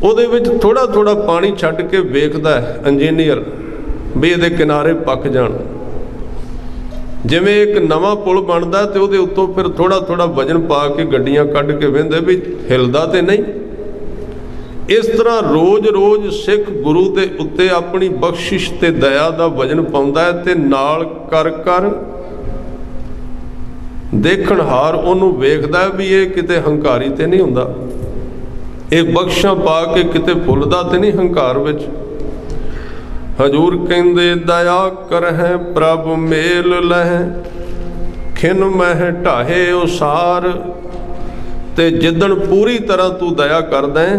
S1: उहदे विच थोड़ा थोड़ा पानी छड्ड के वेखदा है इंजीनियर भी इहदे किनारे पक जाण। जिवें एक नवां पुल बनदा तो उहदे उत्तों फिर थोड़ा थोड़ा वजन पा के गड्डियां कढ के वेंदे भी हिलदा ते नहीं। इस तरह रोज़ रोज़ सिख गुरु दे उत्ते अपनी बख्शिश ते दया दा वजन पाउंदा है ते नाल कर कर देखण हार उहनूं वेखदा भी ये किते हंकारी ते नहीं हुंदा, एक बख्शा पा के किते फुलदा ते नहीं हंकार विच। हजूर कहंदे दया करहै प्रभ मेल लहै, खिन मह ढाहे उसार। ते जिदन पूरी तरह तू दया करदा है,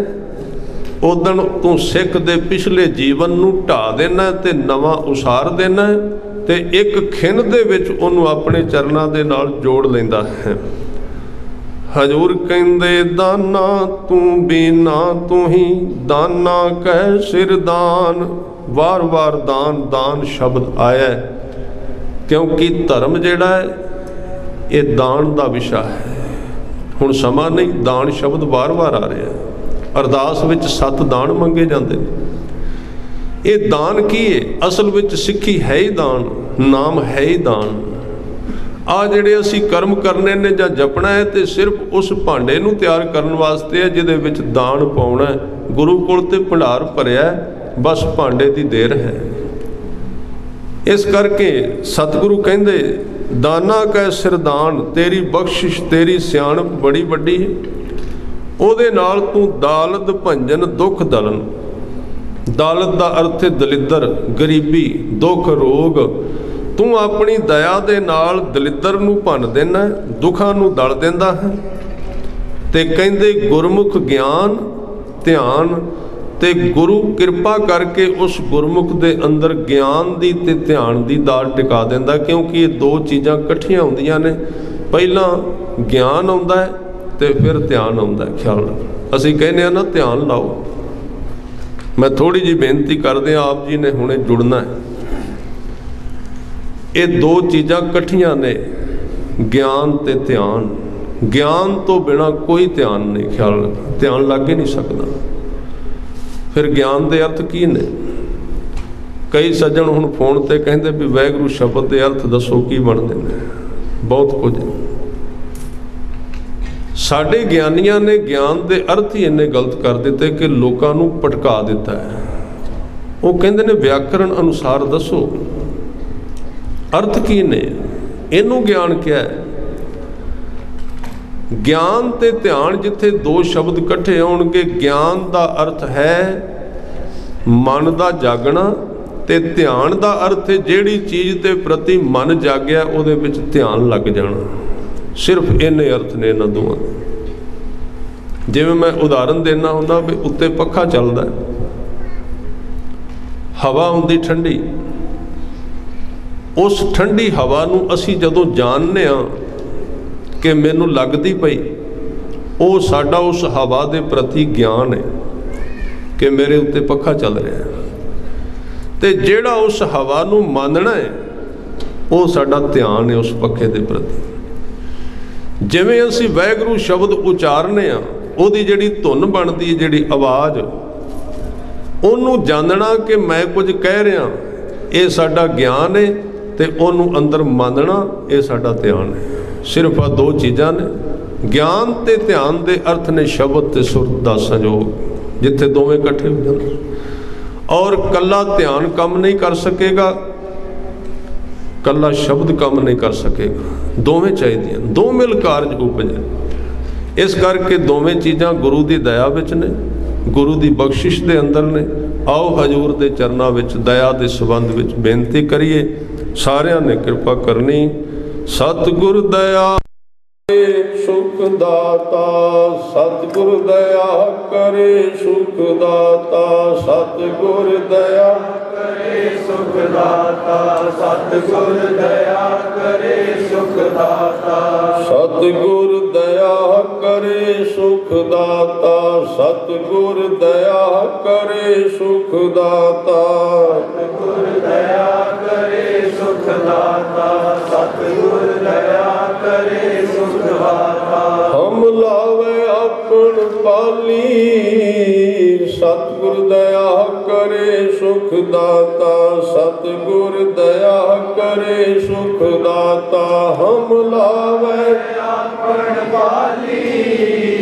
S1: उदन तू सिख दे पिछले जीवन नूं ढा देना ते नवां उसार देना ते एक खिन दे विच उहनूं अपने चरनां दे नाल जोड़ लैंदा है। हजूर कहंदे दाना तू बीना तू ही दाना कह सिर दान। वार वार दान दान शब्द आया क्योंकि धर्म जिहड़ा है ये दान का विषय है। हुण समा नहीं, दान शब्द बार बार आ रहा है। अरदास विच 7 दान मंगे जाते हैं। ये दान की है? असल विच सिੱਖੀ है ही दान, नाम है ही दान। आ जिहड़े असीं कर्म करने ने जां जपना है तो सिर्फ उस भांडे नूं तैयार करने वास्ते है जिहदे विच दान पाउणा है। गुरु कोल ते भंडार भरिया, बस भांडे की देर है। इस करके सतगुरु कहंदे दाना कै सिरदान, तेरी बख्शिश तेरी सियाणप बड़ी वड्डी है। ਉਹਦੇ नाल तू दालत भंजन दुख दलन। दालत का अर्थ है दलिद्र, गरीबी, दुख, रोग। तू अपनी दया दे नाल दलिद्र नूं भन देना, दुखां नूं दल देंदा है। ते कहंदे गुरमुख ज्ञान ध्यान ते गुरु कृपा करके उस गुरमुख दे अंदर ज्ञान दी ते ध्यान दी दाल टिका देंदा। क्योंकि ये 2 चीज़ां इकट्ठियां हुंदियां ने। पहला ज्ञान आउंदा है ते फिर ध्यान आउंदा है। ख्याल असीं कहने ना ध्यान लाओ। मैं थोड़ी जी बेनती करदे आप जी ने हुणे जुड़ना है। ये 2 चीज़ां इकट्ठियां ने, ज्ञान ते ध्यान। ज्ञान तो बिना कोई ध्यान नहीं। ख्याल ध्यान लग ही नहीं सकता। फिर ज्ञान के अर्थ की ने? कई सज्जन हुण फोन ते कहंदे भी वाहिगुरू शब्द के अर्थ दसो की बनते हैं। बहुत कुछ साडे ज्ञानियां ने ज्ञान के अर्थ ही इन्ने गलत कर दिते कि लोगों को भटका दिता है। वो कहंदे ने व्याकरण अनुसार दसो अर्थ की ने, इनू ज्ञान क्या है? ਗਿਆਨ ਤੇ ਧਿਆਨ ਜਿੱਥੇ ਦੋ ਸ਼ਬਦ ਇਕੱਠੇ ਹੋਣਗੇ, ਗਿਆਨ ਦਾ ਅਰਥ ਹੈ ਮਨ ਦਾ ਜਾਗਣਾ, ਤੇ ਧਿਆਨ ਦਾ ਅਰਥ ਹੈ ਜਿਹੜੀ ਚੀਜ਼ ਦੇ ਪ੍ਰਤੀ ਮਨ ਜਾਗਿਆ ਉਹਦੇ ਵਿੱਚ ਧਿਆਨ ਲੱਗ ਜਾਣਾ। ਸਿਰਫ ਇੰਨੇ ਅਰਥ ਨੇ ਇਹਨਾਂ ਦੋਵਾਂ ਦੇ। ਜਿਵੇਂ ਮੈਂ ਉਦਾਹਰਨ ਦੇਣਾ ਹੁੰਦਾ ਵੀ ਉੱਤੇ ਪੱਖਾ ਚੱਲਦਾ, ਹਵਾ ਹੁੰਦੀ ਠੰਡੀ, ਉਸ ਠੰਡੀ ਹਵਾ ਨੂੰ ਅਸੀਂ ਜਦੋਂ ਜਾਣਦੇ ਹਾਂ ਕਿ ਮੈਨੂੰ ਲੱਗਦੀ ਪਈ, ਉਹ ਸਾਡਾ ਉਸ ਹਵਾ ਦੇ ਪ੍ਰਤੀ ਗਿਆਨ ਹੈ ਕਿ ਮੇਰੇ ਉੱਤੇ ਪੱਖਾ ਚੱਲ ਰਿਹਾ ਹੈ। ਤੇ ਜਿਹੜਾ ਉਸ ਹਵਾ ਨੂੰ ਮੰਨਣਾ ਹੈ ਉਹ ਸਾਡਾ ਧਿਆਨ ਹੈ ਉਸ ਪੱਖੇ ਦੇ ਪ੍ਰਤੀ। ਜਿਵੇਂ ਅਸੀਂ ਵਾਹਿਗੁਰੂ ਸ਼ਬਦ ਉਚਾਰਨੇ ਆ, ਉਹਦੀ ਜਿਹੜੀ ਧੁਨ ਬਣਦੀ ਹੈ, ਜਿਹੜੀ ਆਵਾਜ਼, ਉਹਨੂੰ ਜਾਣਨਾ ਕਿ ਮੈਂ ਕੁਝ ਕਹਿ ਰਿਹਾ, ਇਹ ਸਾਡਾ ਗਿਆਨ ਹੈ, ਤੇ ਉਹਨੂੰ ਅੰਦਰ ਮੰਨਣਾ ਇਹ ਸਾਡਾ ਧਿਆਨ ਹੈ। ਸਿਰਫ ਆ ਦੋ ਚੀਜ਼ਾਂ ਨੇ। ਗਿਆਨ ਤੇ ਧਿਆਨ ਦੇ ਅਰਥ ਨੇ ਸ਼ਬਦ ਤੇ ਸੁਰਤ ਦਾ ਸੰਜੋਗ, ਜਿੱਥੇ ਦੋਵੇਂ ਇਕੱਠੇ ਹੋ ਜਾਂਦੇ। ਔਰ ਕੱਲਾ ਧਿਆਨ ਕੰਮ ਨਹੀਂ ਕਰ ਸਕੇਗਾ, ਕੱਲਾ ਸ਼ਬਦ ਕੰਮ ਨਹੀਂ ਕਰ ਸਕੇਗਾ, ਦੋਵੇਂ ਚਾਹੀਦੀਆਂ, ਦੋ ਮਿਲ ਕਾਰਜ ਉਪਜੇ। ਇਸ ਕਰਕੇ ਦੋਵੇਂ ਚੀਜ਼ਾਂ ਗੁਰੂ ਦੀ ਦਇਆ ਵਿੱਚ ਨੇ, ਗੁਰੂ ਦੀ ਬਖਸ਼ਿਸ਼ ਦੇ ਅੰਦਰ ਨੇ। ਆਓ ਹਜ਼ੂਰ ਦੇ ਚਰਨਾਂ ਵਿੱਚ ਦਇਆ ਦੇ ਸੰਬੰਧ ਵਿੱਚ ਬੇਨਤੀ ਕਰੀਏ, ਸਾਰਿਆਂ ਨੇ ਕਿਰਪਾ ਕਰਨੀ। ਸਤਿਗੁਰ ਦਇਆ ਸੁਖ ਦਾਤਾ, ਸਤਿਗੁਰ ਦਇਆ ਕਰੇ ਸੁਖ ਦਾਤਾ, ਸਤਿਗੁਰ ਦਇਆ ਕਰੇ ਸੁਖ ਦਾਤਾ, ਸਤਿਗੁਰ ਦਇਆ ਕਰੇ ਸੁਖ ਦਾਤਾ, ਸਤਿਗੁਰ ਦਇਆ ਕਰੇ ਸੁਖ ਦਾਤਾ, ਸਤਿਗੁਰ ਦਇਆ ਕਰੇ ਸੁਖ ਦਾਤਾ, ਸਤਿਗੁਰ ਦਇਆ ਕਰੇ ਸੁਖ ਦਾਤਾ, ਸਤਿਗੁਰ ਦਇਆ ਕਰੇ ਸੁਖ ਦਾਤਾ। ਹਮ ਲਾਵੇ ਆਪਣ ਪਾਲੀ, ਸਤਿਗੁਰ ਦਇਆ ਕਰੇ ਸੁਖ ਦਾਤਾ, ਸਤਿਗੁਰ ਦਇਆ ਕਰੇ ਸੁਖ ਦਾਤਾ। ਹਮ ਲਾਵੇ ਆਪਣ ਪਾਲੀ,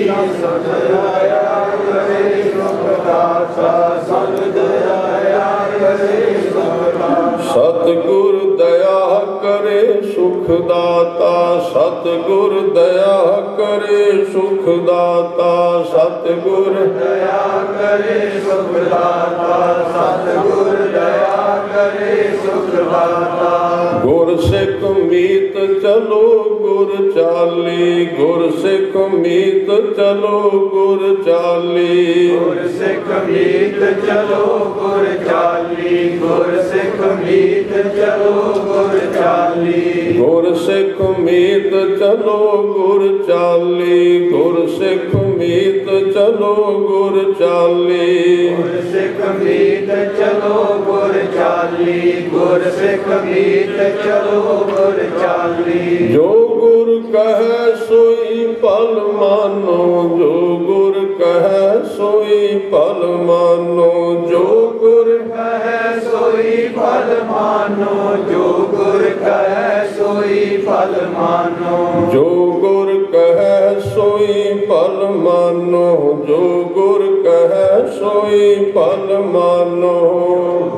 S1: ਸਤਿਗੁਰ ਦਇਆ ਕਰੇ ਸੁਖ ਦਾਤਾ, ਸਤਿਗੁਰ ਦਇਆ ਕਰੇ ਸੁਖ ਦਾਤਾ, ਸਤਿਗੁਰ ਦਇਆ ਕਰੇ ਸੁਖ ਦਾਤਾ, ਸਤਿਗੁਰ ਦਇਆ ਕਰੇ ਸੁਖ ਦਾਤਾ, ਸਤਿਗੁਰ ਦਇਆ ਕਰੇ ਸੁਖ ਦਾਤਾ, ਸਤਿਗੁਰ ਦਇਆ ਕਰੇ ਸੁਖ ਦਾਤਾ। ਗੁਰ ਸਿੱਖ ਮੀਤ ਚਲੋ ਗੁਰ ਚਾਲੀ, ਗੁਰ ਸਿੱਖ ਮੀਤ ਚਲੋ ਗੁਰ ਚਾਲੀ, ਗੁਰ ਸਿੱਖ ਮੀਤ ਚਲੋ ਗੁਰ ਚਾਲੀ, ਗੁਰ ਸਿੱਖ ਮੀਤ ਚਲੋ ਗੁਰ ਚਾਲੀ, ਗੁਰ ਸਿੱਖ ਮੀਤ ਚਲੋ ਗੁਰ ਚਾਲੀ, ਗੁਰ ਸਿੱਖ ਮੀਤ ਚਲੋ ਗੁਰ ਚਾਲੀ, ਗੁਰ ਸਿੱਖ ਮੀਤ ਚਲੋ ਗੁਰ ਚਾਲੀ, ਗੁਰ ਸਿੱਖ ਮੀਤ ਚਲੋ ਗੁਰ ਚਾਲੀ। ਜੋ ਗੁਰ ਕਹੈ ਸੋਈ ਭਲ ਮਾਨੋ, ਜੋ ਗੁਰ ਕਹੈ ਸੋਈ ਭਲ ਮਾਨੋ, ਜੋ ਗੁਰ ਕਹੈ ਸੋਈ ਭਲ ਮਾਨੋ, ਜੋ ਗੁਰ ਕਹੈ ਸੋਈ ਭਲ ਮਾਨੋ, ਜੋ ਗੁਰ ਕਹੈ ਸੋਈ ਭਲ ਮਾਨੋ, ਜੋ ਗੁਰ ਕਹੈ ਸੋਈ ਭਲ ਮਾਨੋ,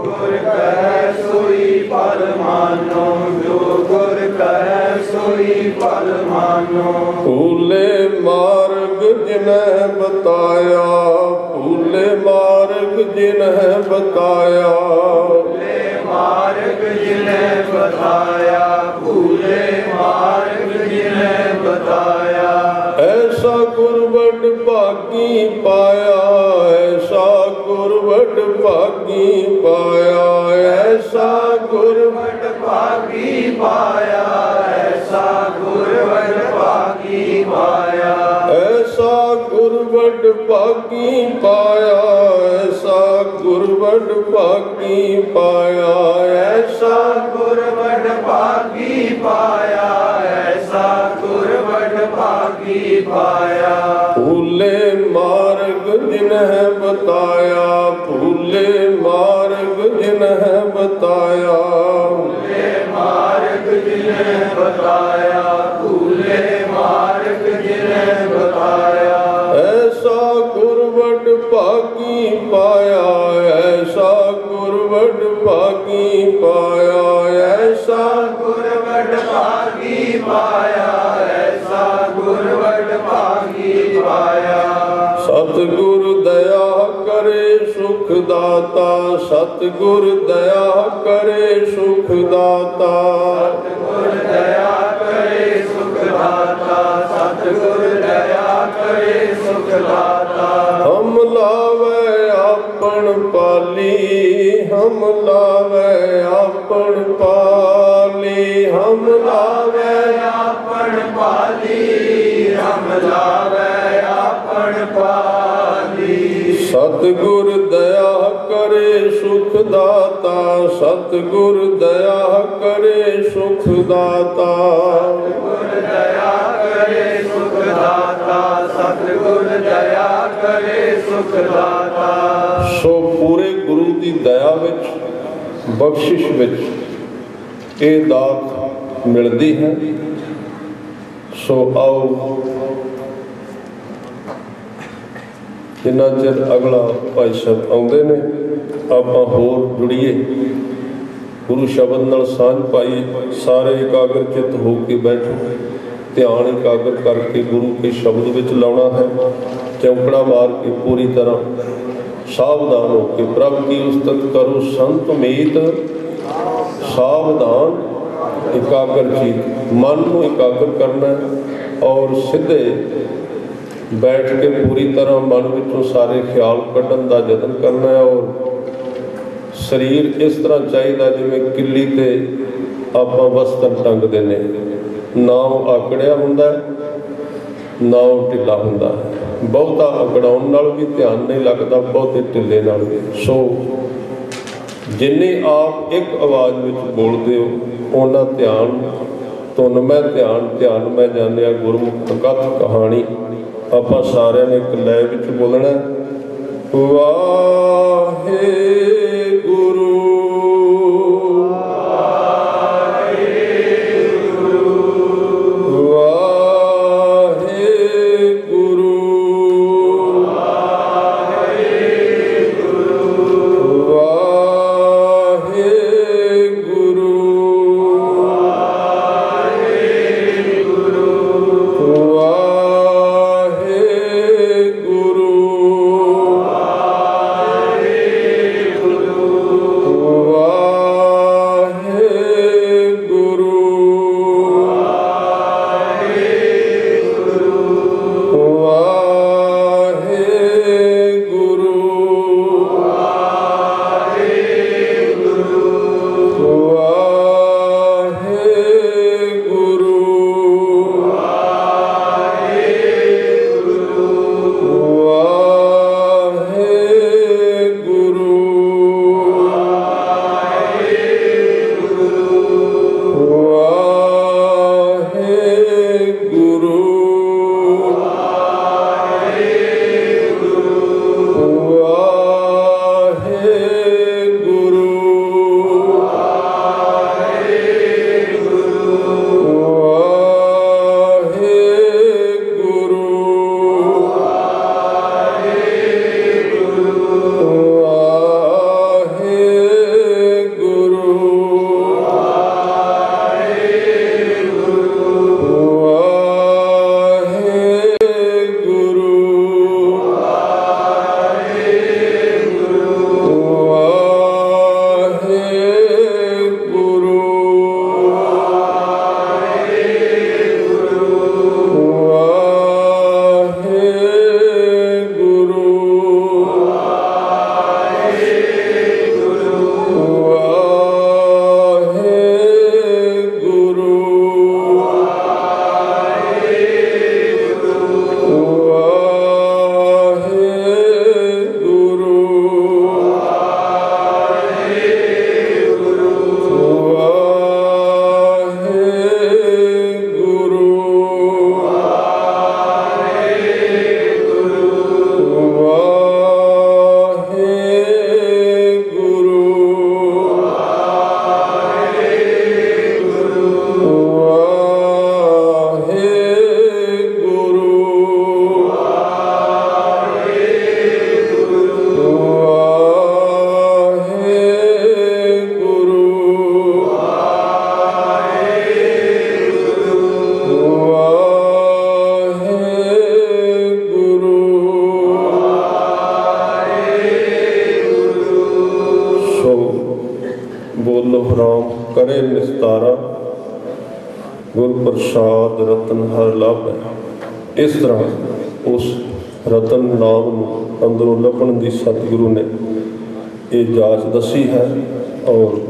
S1: ਗੁਰ ਕਹੈ ਸੋਈ ਭਲ ਮਾਨੋ, ਜੋ ਗੁਰ ਕਹੈ ਸੋਈ ਭਲ ਮਾਨੋ। ਭੂਲੇ ਮਾਰਗ ਜਿਨਹਿ ਬਤਾਇਆ, ਭੂਲੇ ਮਾਰਗ ਜਿਨਹਿ ਬਤਾਇਆ, ਭੂਲੇ ਮਾਰਗ ਜਿਨਹਿ ਬਤਾਇਆ, ਭੂਲੇ ਮਾਰਗ ਜਿਨਹਿ ਬਤਾਇਆ। ਐਸਾ ਗੁਰਬੜ ਭਾਗੀ ਪਾਇਆ, ਐਸਾ ਗੁਰਬੜ ਭਾਗੀ ਪਾਇਆ, ਐਸਾ ਗੁਰਬੜ ਭਾਗੀ ਪਾਇਆ, ਐਸਾ ਗੁਰਬੜ ਭਾਗੀ ਪਾਇਆ, ਐਸਾ ਗੁਰਬੜ ਭਾਗੀ ਪਾਇਆ, ਐਸਾ ਗੁਰਬੜ ਭਾਗੀ ਪਾਇਆ, ਐਸਾ ਗੁਰਬੜ ਭਾਗੀ ਪਾਇਆ, ਐਸਾ ਗੁਰਬੜ ਭਾਗੀ ਪਾਇਆ। ਭੂਲੇ ਮਾਰਗ ਜਿਨਹਿ ਬਤਾਇਆ, ਭੂਲੇ ਮਾਰਗ ਜਿਨਹਿ ਬਤਾਇਆ, ਭੂਲੇ ਮਾਰਗ ਜਿਨਹਿ ਬਤਾਇਆ, ਭੂਲੇ ਮਾਰਗ ਜਿਨਹਿ ਬਤਾਇਆ। ਐਸਾ ਗੁਰਬੜ ਭਾਗੀ ਪਾਇਆ, ਐਸਾ ਗੁਰਬੜ ਭਾਗੀ ਪਾਇਆ, ਐਸਾ ਗੁਰਬੜ ਭਾਗੀ ਪਾਇਆ, ਐਸਾ ਗੁਰਬੜ सुख दाता, सतगुर दया करे सुख दाता।
S2: सतगुर दया करे सुख दाता, सतगुर दया करे सुख दाता।
S1: हम लावे आपन पाली, हम लावे आपन पाली, हम लावे
S2: आपन पाली, हम लावे आपन पाली।
S1: सतगुर दया करे सुख दाता, सतगुर दया करे सुख दाता।
S2: सतगुर दया करे सुख दाता, सतगुर दया करे सुख दाता।
S1: सो पूरे गुरु की दया विच बख्शिश विच ये दात मिलती है। सो आओ जिन्ना चिर अगला भाई साहब आउंदे ने आपां होर जुड़िए, गुरु शब्द नाल सांझ पाइए, सारे एकाग्र चित हो के बैठो, ध्यान एकाग्र करके गुरु के शब्द विच लाउणा है। चौंकड़ा मार के पूरी तरह सावधान हो के प्रभ की उस्तत करो संत मीत, सावधान एकाग्र चित मन को एकाग्र करना है और सीधे बैठ के पूरी तरह मन विचों सारे ख्याल कढ़न का यतन करना है। और शरीर इस तरह चाहिए जिवें किली ते आपां वस्त्र टंगदे ने, ना वो आकड़िया हुंदा ना वो ढिला हुंदा। बहुता आकड़ाउण नाल भी ध्यान नहीं लगता, बहुते ढिले नाल भी। सो जिन्ने आप एक आवाज़ विच बोलते हो उन्ना ध्यान धुन मैं ध्यान, ध्यान मैं जानिया गुरमुख कथ कहानी। आपां सारिਆਂ ने एक लय विच बोलना, वाहे गुरु बोलो राम करे निस्तारा, गुर प्रसाद रतन हर लाभ है। इस तरह उस रतन नाम नूं अंदरों लभण दी सतगुरु ने ये जाच दसी है और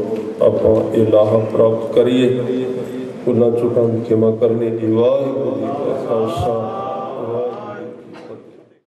S1: आपां ये लाहा प्राप्त करिए। उन्हां चुकां दी खिमा करनी। वाहिगुरू जी का खालसा